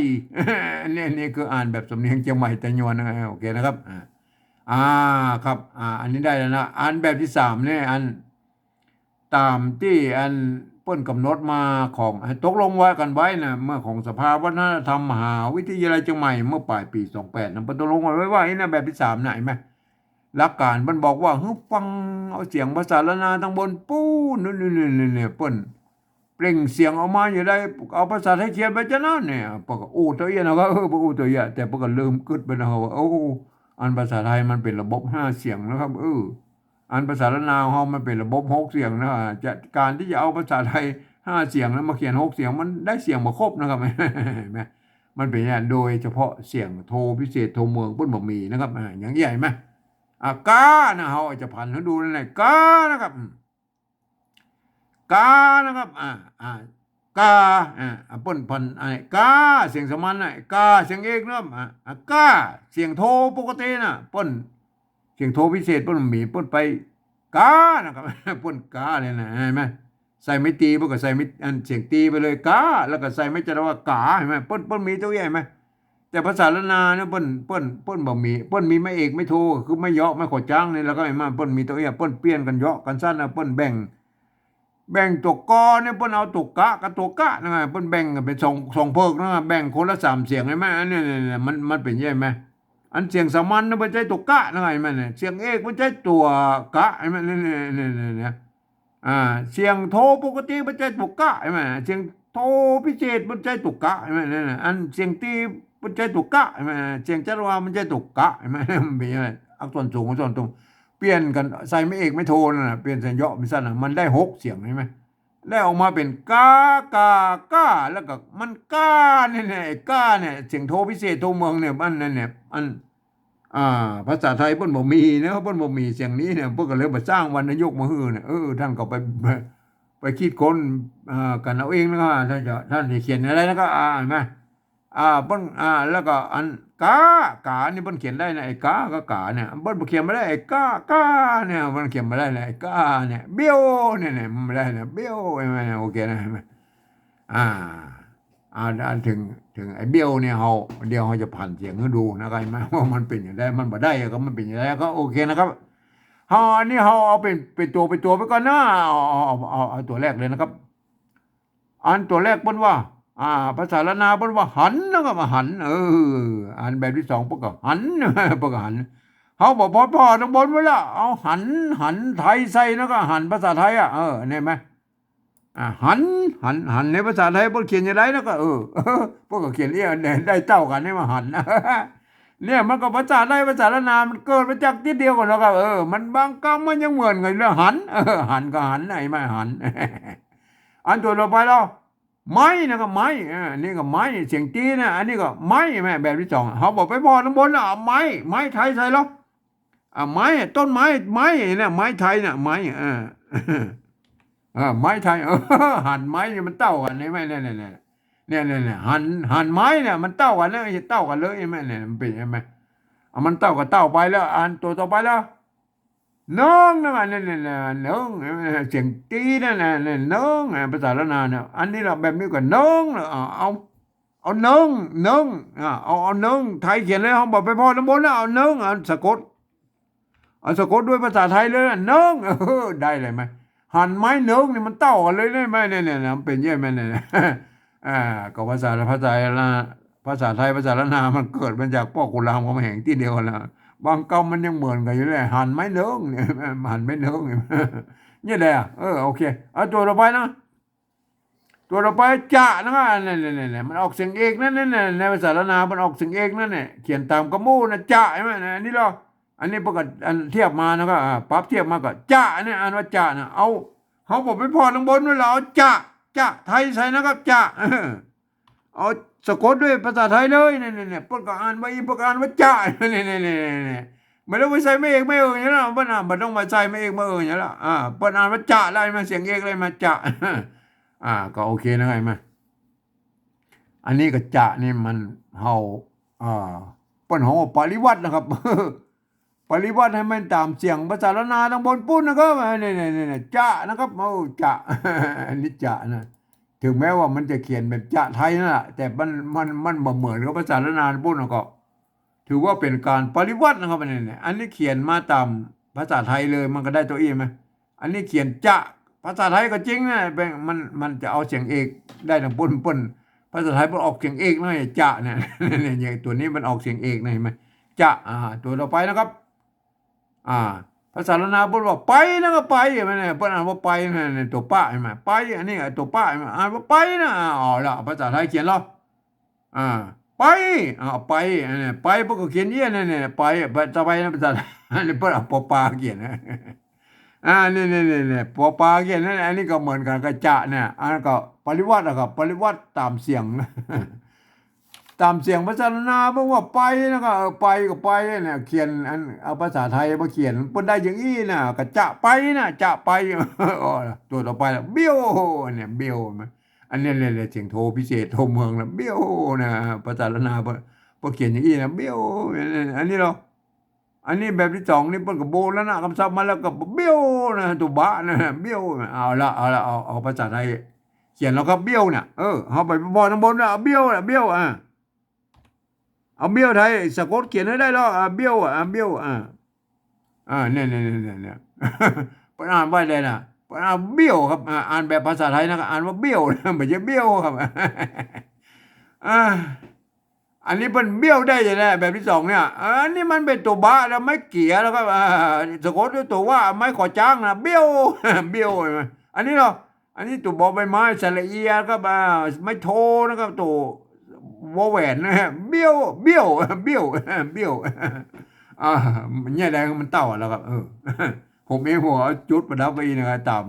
นี่คืออ่านแบบสำเนียงเชียงใหม่ตะยวนนะโอเคนะครับครับอันนี้ได้แล้วนะอันแบบที่3เนี่ยอันตามที่อันเปิ้นกำหนดมาของตกลงไว้กันไว้นะเมื่อของสภาวัฒนธรรมมหาวิทยาลัยเชียงใหม่เมื่อปลายปี28นะเปิ้นตกลงไว้ว่านะแบบที่3นะเห็นไหมหลักการมันบอกว่าฟังเอาเสียงภาษาละนาทั้งบนปู้นู่นๆๆๆเปิ้นเปล่งเสียงออกมาอยู่ได้เอาภาษาไทยเขียนไปจะนั่นเนี่ยปกโอ้ตัวเอี้ยนะก็ตัวเอี้ยแต่ปกลืมกึดไปนะว่าโอ้อันภาษาไทยมันเป็นระบบ5เสียงนะครับอันภาษาละนาวเฮามันเป็นระบบ6เสียงนะจะการที่จะเอาภาษาไทย5เสียงแล้วมาเขียน6เสียงมันได้เสียงบ่ครบนะครับมันเป็นอย่างโดยเฉพาะเสียงโทพิเศษโทเมืองเพิ่นบ่มีนะครับอย่างใหญ่มั้ยกานะเฮาจะพันให้ดูนั่นแหละกานะครับกานะครับกาเปิ้นพันกาเสียงสมัญน่ะกาเสียงเอกนะครับกาเสียงโทปกติน่ะเปิ้นเสียงโทพิเศษเปิ้นมีเปิ้นไปกานะครับเปิ้นกาเลยนะเห็นมั้ยใส่ไม่ตีเปิ้นก็ใส่ไม่อันเสียงตีไปเลยกาแล้วก็ใส่ไม่จะว่ากาเห็นมั้ยเปิ้นมีตัวใหญ่มั้ยแต่ภาษาละนาเนี่ยเปิ้นบ่มีเปิ้นมีไม่เอกไม่โทคือไม่เหาะไม่ขอจ้างนี่แล้วก็มาเปิ้นมีตัวเอี้ยเปิ้นเปลี่ยนกันเหาะกันซั่นนะเปิ้นแบ่งตัวกอเนี่ยเปิ้นเอาตัวกะกับตัวกะนะเปิ้นแบ่งกันเป็น2เพิกนะแบ่งคนละ3เสียงใช่มั้ยอันนี้มันเป็นใช่มั้ยอันเสียงสามัญน่ะบ่ใช่ตัวกะนะไงมันเสียงเอกบ่ใช่ตัวกะใช่มั้ยนี่เสียงโทปกติบ่ใช่ตัวกะใช่มั้ยเสียงโทพิเศษบ่ใช่ตัวกะใช่มั้ยนั่นอันเสียงตีบ่ใช่ตัวกะใช่มั้ยเสียงจัตุวามันใช่ตัวกะใช่มั้ยมันเป็นยังไงอักษรสูงอักษรต่ำเปลี่ยนกันใส่ไม่เอกไม่โทนั่นน่ะเปลี่ยนเสียงเหาะเป็นซั่นน่ะมันได้6เสียงใช่มั้ยได้ออกมาเป็นกากาแล้วก็มันกาเนี่ยกาเนี่ยเสียงโทพิเศษโทเมืองเนี่ยมันนั่นเนี่ยอันภาษาไทยเพิ่นบ่มีนะเพิ่นบ่มีเสียงนี้เนี่ยเพิ่นก็เลยมาสร้างวรรณยุกต์มาฮื้อเนี่ยท่านก็ไปคิดค้นกันเอาเองนะท่านจะเขียนอะไรนะก็เห็นมั้ยเพิ่นแล้วก็อันกานี่เพิ่นเขียนได้นะไอ้กาก็กาเนี่ยเพิ่นบ่เขียนไม่ได้ไอ้กาเนี่ยเพิ่นเขียนไม่ได้เลยไอ้กาเนี่ยเบี้ยวเนี่ยมันไม่ได้นะเบี้ยวใช่มั้ยโอเคนะถึงไอ้เบี้ยวเนี่ยเดี๋ยวเฮาจะผ่านเสียงให้ดูนะครับเห็นมั้ยว่ามันเป็นอย่างไรมันบ่ได้ก็มันเป็นอย่างไรก็โอเคนะครับอันนี้เฮาเอาเป็นตัวไปก่อนนะเอาตัวแรกเลยนะครับอันตัวแรกเพิ่นว่าภาษาละนาเพิ่นว่าหันนะครับหันอันแบบที่2เพิ่นก็หันเพิ่นก็หันเฮาบ่พอทั้งบนไว้ละเอาหันไทยใส่แล้วก็หันภาษาไทยเห็นมั้ยหันในภาษาไทยเพิ่นเขียนจังได๋แล้วก็เพิ่นก็เขียนได้เท่ากันให้มาหันเนี่ยมันก็ภาษาไทยภาษาละนามันเกิดมาจากที่เดียวกันแล้วครับมันบางคำมันยังเหมือนกันเลยหันหันก็หันไหนไม่หันอันตัวต่อไปแล้วไม้นะครับไม้นี่ก็ไม้เสียงตีนะอันนี้ก็ไม้แม่แบบที่2เฮาบอกไปพอข้างบนน่ะไม้ไทยใส่แล้วไม้ต้นไม้เนี่ยไม้ไทยน่ะไม้ไม้ไทยหันไม้นี่มันเต้ากันใช่มั้ยเนี่ยหันไม้เนี่ยมันเต้ากันแล้วเต้ากันเลยใช่มั้ยเนี่ยมันเป็นใช่มั้ยมันเต้าก็เต้าไปแล้วอันตัวต่อไปแล้วน้องนะเนี่ยน้องเสียงตีนั่นน่ะน้องภาษาละนาเนี่ยอันนี้เราแบบนี้ก็น้องเอาน้องเอาน้องไทยเขียนเลยเฮาบอกไปพอน้ำบนแล้วเอาน้องสะกดด้วยภาษาไทยเลยน้องได้เลยมั้ยหันไม้น้องนี่มันเต้ากันเลยได้มั้ยเนี่ยมันเป็นยังไงเนี่ยก็ภาษาไทยภาษาละนามันเกิดมาจากพ่อกุลามคำแหงที่เดียวกันแล้วบางคำมันยังเหมือนกันอยู่เลยหันไม้เนิ้งเนี่ยหันไม้เนิ้งนี่แหละโอเคเอาตัวต่อไปนะตัวต่อไปจะนะครับนี่มันออกเสียงเอกนั่นในภาษาละนามันออกเสียงเอกนั่นเนี่ยเขียนตามกระมู้นะจะใช่มั้ยนี่เรา อันนี้ประกาศอันเทียบมานะก็ปรับเทียบมาก็จะเนี่ยอ่านว่าจะนะเอาเขาบอกไปพอทั้งบนด้วยเราเอาจะไทยใส่นะครับจะเอาสะกดด้วยภาษาไทยเลยเนี่ยเพิ่นก็อ่านว่าอีเพิ่นก็อ่านว่าจะเนี่ยไม่ต้องไปใส่ไม่เอกไม่เอออย่างนั้นเพิ่นไม่ต้องมาใส่ไม่เอกไม่เอออย่างนั้นเพิ่นอ่านว่าจะได้มาเสียงเอกเลยมาจะก็โอเคนะไงมาอันนี้ก็จะนี่มันเฮาเปิ้นเฮาปริวัตินะครับปริวัติให้มันตามเสียงภาษาละนาทางบนปุ้นนะครับนี่จะนะครับจะอันนี้จะนะถึงแม้ว่ามันจะเขียนแบบจะไทยนั่นแหละแต่มันบ่เหมือนกับภาษาละนาปุ้นก็ถือว่าเป็นการปริวัตินะครับอันนี้เขียนมาตามภาษาไทยเลยมันก็ได้ตัวอีไหมอันนี้เขียนจะภาษาไทยก็จริงนะมันจะเอาเสียงเอกได้ทางปุ้นภาษาไทยมันออกเสียงเอกนะจะเนี่ยอย่างตัวนี้มันออกเสียงเอกนะเห็นไหมจะตัวต่อไปนะครับภาษาละนาพูดว่าไปนะก็ไปมันเนี่ยเพิ่นอ่านว่าไปเนี่ยตัวป้าเห็นไหมไปอันนี้ตัวป้าเห็นไหมอ่านว่าไปนะละภาษาไทยเขียนหรอไปไปเนี่ยไปพวกก็เขียนเยี่ยเนี่ยไปจะไปนะภาษาอันนี้เพิ่นเอาปอปลาเขียนนะนี่ปอปลาเขียนนั่นอันนี้ก็เหมือนกันกับจะเนี่ยอันนั้นก็ปริวัตินะครับปริวัติตามเสียงตามเสียงภาษานาบอกว่าไปนะก็ไปก็ไปเนี่ยเขียนอันเอาภาษาไทยมาเขียนเปิ้นได้อย่างนี้นะก็จะไปนะจะไปตัวต่อไปละเบี้ยวเนี่ยเบี้ยวอันนี้เลยเสียงโทพิเศษโทเมืองละเบี้ยวนะภาษานาพอเขียนอย่างนี้นะเบี้ยวอันนี้เราอันนี้แบบที่สองนี่เปิ้นก็โบแล้วนะคำศัพท์มาแล้วก็เบี้ยวนะตัวบะนะเบี้ยวเอาภาษาไทยเขียนแล้วก็เบี้ยวเนี่ยเอาไปบอทั้งบนนะเบี้ยวนะเบี้ยวเอาเบี้ยวไทยสะกดเขียนให้ได้แล้วเบี้ยวเบี้ยวเนี่ยปอ่านไว้เลยนะปอ่านเบี้ยวครับอ่านแบบภาษาไทยนะอ่านว่าเบี้ยวไม่ใช่เบี้ยวครับอันนี้เป็นเบี้ยวได้ยังไงแบบที่สองเนี่ยอันนี้มันเป็นตัวบ้าแล้วไม่เกี่ยแล้วก็สะกดด้วยตัวว่าไม่ขอจ้างนะเบี้ยวเบี้ยวอันนี้เนาะอันนี้ตัวบอใบไม้สระเอียก็ไม่โทนะครับตัววอแหวนนะฮะเบี้ยวเบี้ยวเบี้ยวเบี้ยวเนี่ยแดงมันเต่าแล้วครับผมเองผมเอาจุดประดับไว้นะครับตาม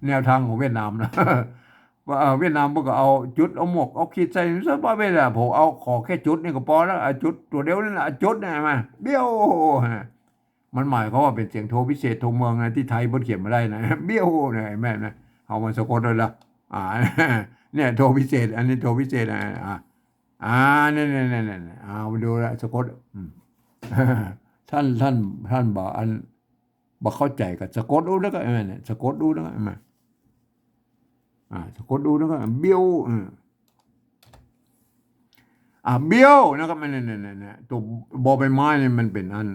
แนวทางของเวียดนามนะว่าเวียดนามพวกก็เอาจุดเอาหมวกเอาขีดใส่ซะบ่ไม่ได้ผมเอาขอแค่จุดนี่ก็พอแล้วจุดตัวเดียวนั่นแหละจุดเนี่ยมาเบี้ยวมันหมายเขาว่าเป็นเสียงโทพิเศษโทเมืองนะที่ไทยบ่เขียนมาได้นะเบี้ยวเนี่ยแม่นะเอามาสะกดเลยละเนี่ยโทพิเศษอันนี้โทพิเศษเนี่ยมาดูแลสะกดท่านบอกอันบอกเข้าใจกับสะกดดูแล้วก็เนี่ยสะกดดูแล้วก็มาสะกดดูแล้วก็เบี้ยวเบี้ยวนะครับเนี่ยตัวบอใบไม้เนี่ยมันเป็นอัน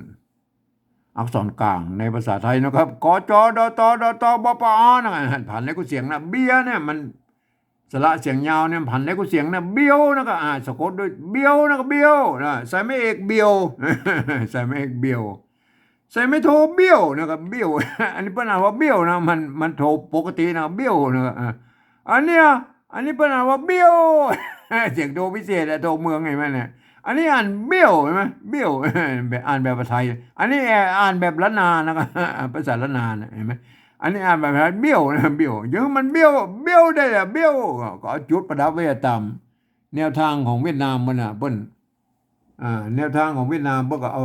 อักษรกลางในภาษาไทยนะครับกจดตดตบปอนะผ่านแล้วก็เสียงนะเบี้ยเนี่ยมันสระเสียงยาวเนี่ยผันแล้วก็เสียงนะเบี้ยวนะก็สะกดด้วยเบี้ยวนะก็เบี้ยวนะใส่ไม่เอกเบี้ยวใส่ไม่เอกเบี้ยวใส่ไม่โทเบี้ยวนะครับเบี้ยวอันนี้เป็นว่าเบี้ยวนะมันโทปกตินะเบี้ยวนะอันนี้เป็นว่าเบี้ยวเสียงโทพิเศษโทเมืองไงมันเนี่ยอันนี้อ่านเบี้ยวใช่ไหมเบี้ยวแบบอ่านแบบภาษาไทยอันนี้อ่านแบบล้านนานะครับภาษาล้านนาเห็นไหมอันนี้อ่านแบบเบี้ยวนะเบี้ยวยังมันเบี้ยวได้อะเบี้ยวก็จุดประดับไว้ตามแนวทางของเวียดนามมันเปิ้นแนวทางของเวียดนามเพิ่นก็เอา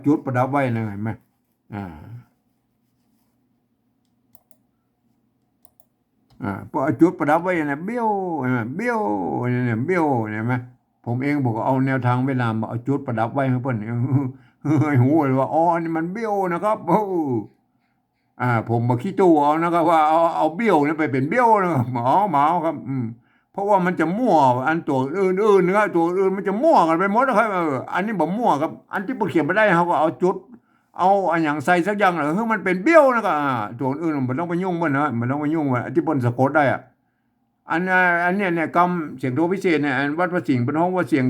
จุดประดับไว้นะเห็นไหมพอเอาจุดประดับไว้เนี่ยเบี้ยวเบี้ยวเนี่ยเบี้ยวเห็นไหมผมเองบอกเอาแนวทางเวียดนามเอาจุดประดับไว้ให้เพิ่นให้หูเลยว่านี่มันเบี้ยวนะครับผมมาขี้ตู้เอานะครับว่าเอาเบี้ยวเนี่ยไปเป็นเบี้ยวนะครับหมอครับเพราะว่ามันจะมั่วอันตัวอื่นนะครับตัวอื่นมันจะมั่วกันไปหมดนะครับอันนี้บ่มั่วครับอันที่เขียนไม่ได้เขาก็เอาจุดเอาอันอย่างใส่สักอย่างคือมันเป็นเบี้ยวนะครับตัวอื่นมันต้องไปยุ่งมันนะมันต้องไปยุ่งที่บนสะกดได้อันเนี่ยกำเสียงโทพิเศษเนี่ยวัดพระสิงห์เป็นห้องว่าเสียง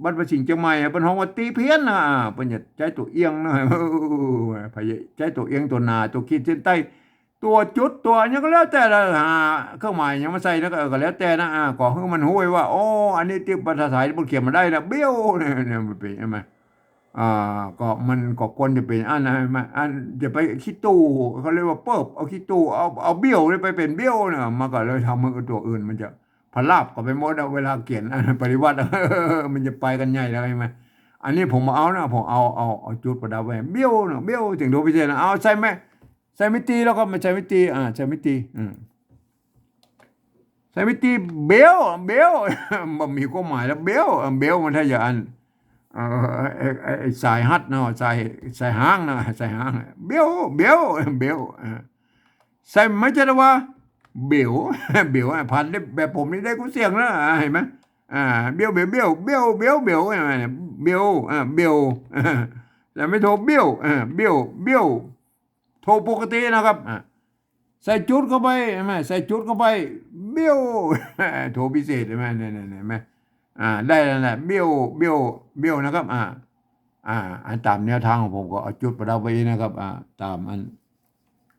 วัดพระสิงห์เชียงใหม่เป็นห้องว่าตีเพี้ยนนะเป็นอย่าใจตัวเอียงนะพยใจตัวเอียงตัวหนาตัวขีดเส้นใต้ตัวจุดตัวนี้ก็แล้วแต่ละเครื่องหมายยังมาใส่แล้วก็แล้วแต่นะก่อให้มันห้วยว่าอันนี้ที่ภาษาไทยมันเขียนมาได้นะเบี้ยวเนี่ยมันเป็นใช่ไหม ก็มันก็ควรจะเป็นอันนะมาอันจะไปขี้ตู้เขาเรียกว่าเปิบเอาขี้ตู้เอาเบี้ยวเลยไปเป็นเบี้ยวเนี่ยมันก็เลยทำมือตัวอื่นมันจะพลาบก็ไปหมดเวลาเขียนปริวัติมันจะไปกันใหญ่แล้วใช่ไหมอันนี้ผมเอานะผมเอาจุดประดับไว้เบี้ยวเนาะเบี้ยวถึงดูพิเศษนะเอาใช่ไหมใส่ไม่ตีแล้วก็ไม่ใช่ไม่ตีใช่ไม่ตีใส่ไม่ตีเบี้ยวมันมีความหมายแล้วเบี้ยวมันถ้าอย่างอัน เออไอ้สายฮัดเนาะสายห้างนะสายห้างเบี้ยวใส่ไม่ใช่ว่าเบี้ยวเบี้ยวพันได้แบบผมนี่ได้กูเสียงนะเห็นไหมเบี้ยวเห็นไหมเบี้ยวเบี้ยวแต่ไม่โทรเบี้ยวเบี้ยวโทรปกตินะครับใส่จุดเข้าไปเห็นไหมใส่จุดเข้าไปเบี้ยวโทรพิเศษเห็นไหมเนี่ยเห็นไหมได้แล้วนะเบี้ยวนะครับอันตามแนวทางของผมก็เอาจุดประดับไว้นะครับตาม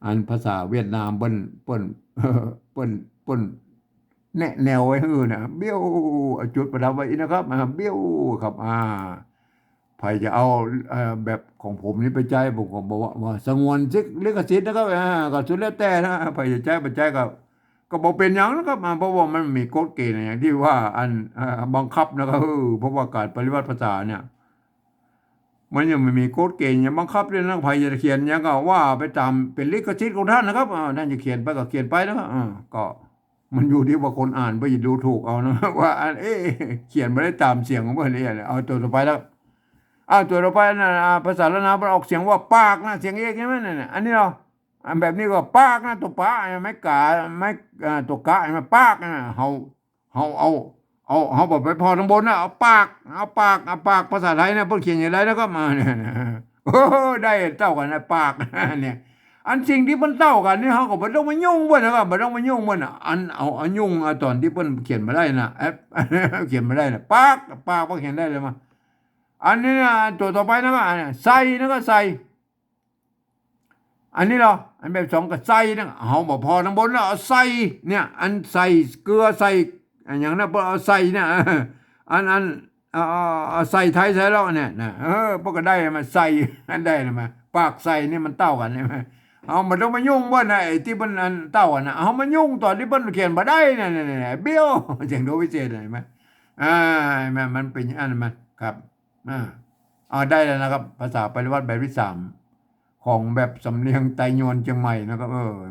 อันภาษาเวียดนามเปิ้นเปิ้นเปิ้นแนวไว้ฮื้อนะเบี้ยวเอาจุดประดับไว้นะครับเบี้ยวครับใครจะเอาแบบของผมนี่ไปใจผมก็บอกว่าสงวนลิขสิทธิ์นะครับก็สุดแล้วแต่นะใครจะใจไปใจก็บอกเป็นอย่างนะครับเพราะว่ามันมีกฎเกณฑ์อย่างที่ว่าอันบังคับนะครับเพราะว่าการปฏิวัติภาษาเนี่ยมันยังไม่มีกฎเกณฑ์อย่างบังคับด้วยนะใครจะเขียนอย่างก็ว่าไปตามเป็นลิขสิทธิ์ของท่านนะครับท่านจะเขียนไปก็เขียนไปนะครับก็มันอยู่ที่ว่าคนอ่านไปดูถูกเอานะว่าเขียนไม่ได้ตามเสียงของเพื่อนนี่เอาตัวต่อไปแล้วตัวต่อไปนะภาษาละนามันออกเสียงว่าปากนะเสียงเอกใช่ไหมเนี่ยอันนี้เราแบบนี้ก็ปากนะตัวปาไม่กาไม่ตัวกะไม่ปากนะเอาแบบไปพอทั้งบนนะเอาปากภาษาไทยนะเพิ่งเขียนอย่างไรแล้วก็มาเนี่ยโอ้ได้เท่ากันนะปากเนี่ยอันสิ่งที่มันเท่ากันนี่เขาก็ไม่ต้องมายุ่งบ่นะครับไม่ต้องมายุ่งบ่นะอันยุ่งตอนที่เพิ่นเขียนมาได้นะเขียนมาได้นะปากเพิ่งเขียนได้เลยมาอันนี้นะตัวต่อไปนะก็ใส่นะก็ใส่อันนี้เหรออันแบบสองก็ใส่นะเอาบอกพอทั้งบนแล้วเอาใส่เนี่ยอันใส่เกลือใส่อย่างนั้นเอาใส่เนี่ยอันเอาใส่ไทยใส่แล้วเนี่ยนะพวกก็ได้มาใส่อันได้นะมาปากใส่นี่มันเต้ากันใช่ไหมเอามันต้องมายุ่งว่าไอ้ที่มันอันเต้ากันนะเอามายุ่งตอนที่มันเขียนมาได้เนี่ยเบี้ยวเสียงโดวิเศษเห็นไหมมันเป็นอันมันครับเอาได้แล้วนะครับภาษาปริวัติแบบที่ 3ของแบบสำเนียงไตยวนเชียงใหม่นะครับ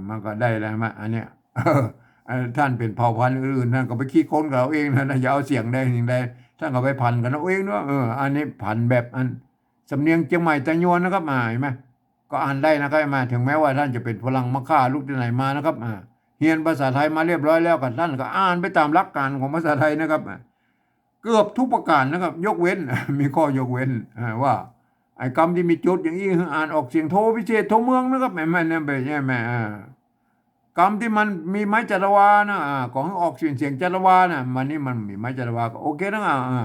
มันก็ได้แล้วมั้ยอันเนี้ยท่านเป็นเผ่าพันธุ์อื่นท่านก็ไปคิดค้นกับเราเองนะอย่าเอาเสียงใดสิ่งใดท่านก็ไปพันกันเอาเองเนาะอันนี้พันแบบอันสำเนียงเชียงใหม่ไตยวนนะครับเห็นไหมก็อ่านได้นะครับมาถึงแม้ว่าท่านจะเป็นฝรั่งมาฆ่าลูกที่ไหนมานะครับเรียนภาษาไทยมาเรียบร้อยแล้วกับท่านก็อ่านไปตามหลักการของภาษาไทยนะครับเกือบทุกประการนะครับยกเว้นมีข้อยกเว้นว่าไอ้คำที่มีจุดอย่างนี้อ่านออกเสียงโทพิเศษโทเมืองนะครับไม่เนี่ยไปใช่ไหมคำที่มันมีไม้จัตวานะของออกเสียงจัตวานะมันนี่มันมีไม้จัตวาก็โอเคนะ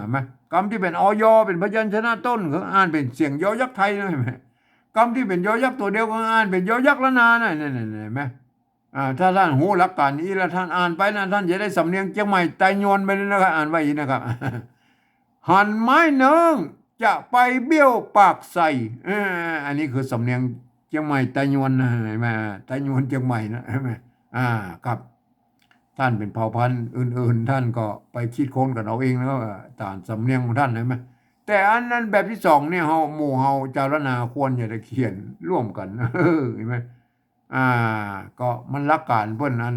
ไหมคำที่เป็นอยเป็นพยัญชนะต้นเขาอ่านเป็นเสียงยอยักษ์ไทยนะไหมคำที่เป็นยอยักษ์ตัวเดียวก็อ่านเป็นยอยักษ์ละนานะเนี่ยไหมถ้าท่านหูหลักการนี้แล้วท่านอ่านไปนะท่านจะได้สำเนียงเชียงใหม่ไตยวนไปเลยนะครับอ่านไว้นะครับหันไม้เนืองจะไปเบี้ยวปากใส่อันนี้คือสำเนียงเชียงใหม่ไตยวนนะเห็นไหมไตยวนเชียงใหม่นะเห็นไหมครับท่านเป็นเผ่าพันธุ์อื่นๆท่านก็ไปคิดค้นกันเอาเองแล้วตามสำเนียงของท่านเห็นไหมแต่อันนั้นแบบที่2เนี่ยหมู่เฮาจารณาควรจะเขียนร่วมกันเห็นไหมก็มันรักการเพิ่นอัน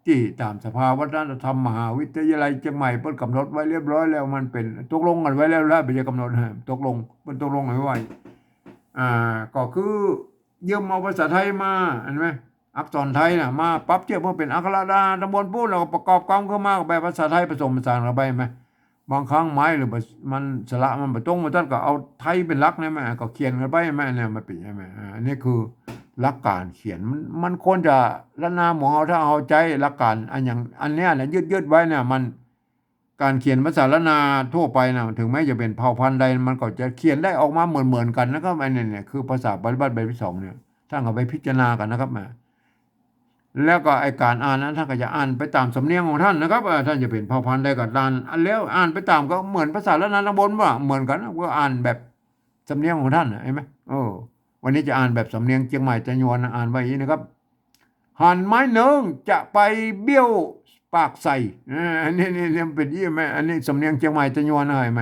ที่ตามสภาวัฒนธรรมมหาวิทยาลัยเชียงใหม่เพิ่นกำหนดไว้เรียบร้อยแล้วมันเป็นตกลงกันไว้แล้วไม่ใช่กำหนดตกลงเพิ่นตกลงไว้ก็คือยืมเอาภาษาไทยมาเห็นไหมอักษรไทยน่ะมาปรับเทียบเพื่อเป็นอักขระตำบลพูดแล้วก็ประกอบกรรมขึ้นมาแบบภาษาไทยผสมผสานกันไปไหมบางครั้งไม้หรือมันสระมันบ่ตรงท่านก็เอาไทยเป็นหลักนะแม่ก็เขียนกันไปแม่เนี่ยมันเป็นใช่ไหมอันนี้คือหลักการเขียนมันควรจะละนาหมู่เฮาถ้าเอาใจหลักการอันอย่างอันเนี้ยเนี่ยยืดไว้เนี่ยมันการเขียนภาษาละนาทั่วไปนะถึงแม้จะเป็นเผ่าพันธุ์ใดมันก็จะเขียนได้ออกมาเหมือนกันนะครับอันนี้เนี่ยคือภาษาปฏิบัติแบบที่ 2เนี่ยท่านเอาไปพิจารณากันนะครับ แล้วก็ไอการอ่านนั้นท่านก็จะอ่านไปตามสำเนียงของท่านนะครับท่านจะเป็นเผ่าพันธุ์ใดก็ตามแล้วอ่านไปตามก็เหมือนภาษาละนานบนว่าเหมือนกันก็อ่านแบบสำเนียงของท่านเห็นไหมวันนี้จะอ่านแบบสำเนียงเชียงใหม่จะยวนอ่านไว้อย่างนี้นะครับหันไม้เนืองจะไปเบี้ยวปากใส่อันนี้เป็นยี่ไหมอันนี้สำเนียงเชียงใหม่จะยวนอะไรไหม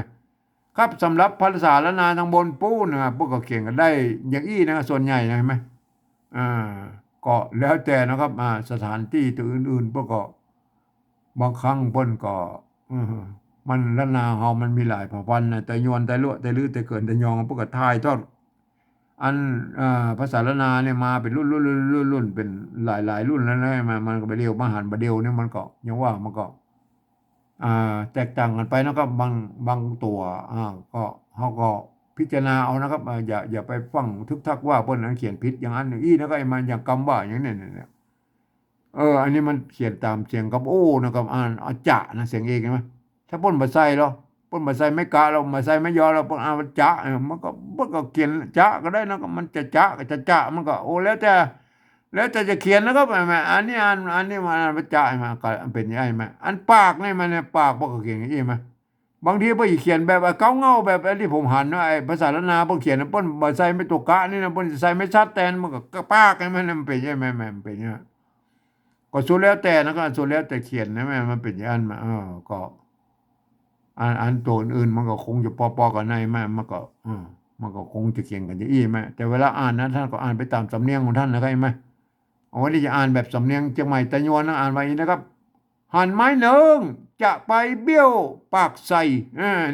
ครับสำหรับภาษาละนานทางบนปู้นะครับพวกก็เขียนกันได้อย่างอี้นะส่วนใหญ่นะเห็นไหมอ่าก็แล้วแต่นะครับสถานที่ตัวอื่นๆพวกก็บางครั้งเพิ่นก็อือมันละนาเฮามันมีหลายเผ่าพันธุ์นะแต่ยวนแต่ละแต่ลือแต่เกินแต่ยองพวกก็ทายทอดอันภาษาละนาเนี่ยมาเป็นรุ่นเป็นหลายรุ่นแล้วนะมันก็ไปเรียวมาหันบาเดียวเนี่ยมันก็ยังว่ามันก็แตกต่างกันไปนะครับบางตัวก็เขาก็พิจารณาเอานะครับอย่าไปฟังทึกทักว่าเพิ่นนั้นเขียนผิดอย่างนั้นอย่างนี้นะครับไอ้มันอย่างคำว่าอย่างนี้เนี่ยอันนี้มันเขียนตามเสียงกับโอ้นะครับอาจะนะเสียงเอกใช่ไหมถ้าเพิ่นบ่ใส่หรอเพิ่นบ่ใส่ไม่กะเราบ่ใส่ไม่ยอเราเพิ่นมันจะมันก็เขียนจะก็ได้นะก็มันจะก็จะมันก็โอ้แล้วแต่จะเขียนนะครับอันนี้อันนี้มันมันจะมาก็เป็นยังไงไหมอันปากนี่มันเนี่ยปากพวกก็เขียนอย่างนี้ไหมบางทีพวกเขียนแบบเก้าเงาแบบที่ผมหันว่าไอ้ภาษาละนาพวกเขียนเปิ้นบ่ใส่ไม่ตัวกะนี่นะเปิ้นใส่ไม่ชัดแตนมันก็ปากให้มันเป็นยังไงมันเป็นยังไงก็สุดแล้วแต่นะก็สุดแล้วแต่เขียนนะมันเป็นอย่างนั้นมาก็อันตัวอื่นมันก็คงจะปอกันในมันก็คงจะเขียนกันจะอี้ไหมแต่เวลาอ่านนะท่านก็อ่านไปตามสำเนียงของท่านนะครับไหมเอาวันนี้จะอ่านแบบสำเนียงเชียงใหม่ตะยวนนะอ่านไว้นะครับหันไม้เนืองจะไปเบี้ยวปากใส่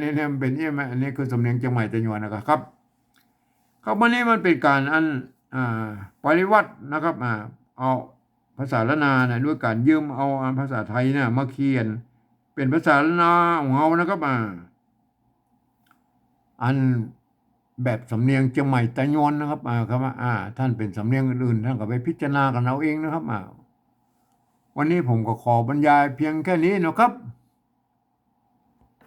นี่มันเป็นยังไงอันนี้คือสำเนียงเชียงใหม่ตะยวนนะครับครับวันนี้มันเป็นการปริวัตินะครับเอาภาษาละนาเนี่ยด้วยการยืมเอาภาษาไทยเนี่ยมาเขียนเป็นภาษาละนาของเรานะครับอันแบบสำเนียงเชียงใหม่ตะยวนนะครับครับท่านเป็นสำเนียงอื่นๆท่านก็ไปพิจารณากันเอาเองนะครับวันนี้ผมก็ขอบรรยายเพียงแค่นี้นะครับ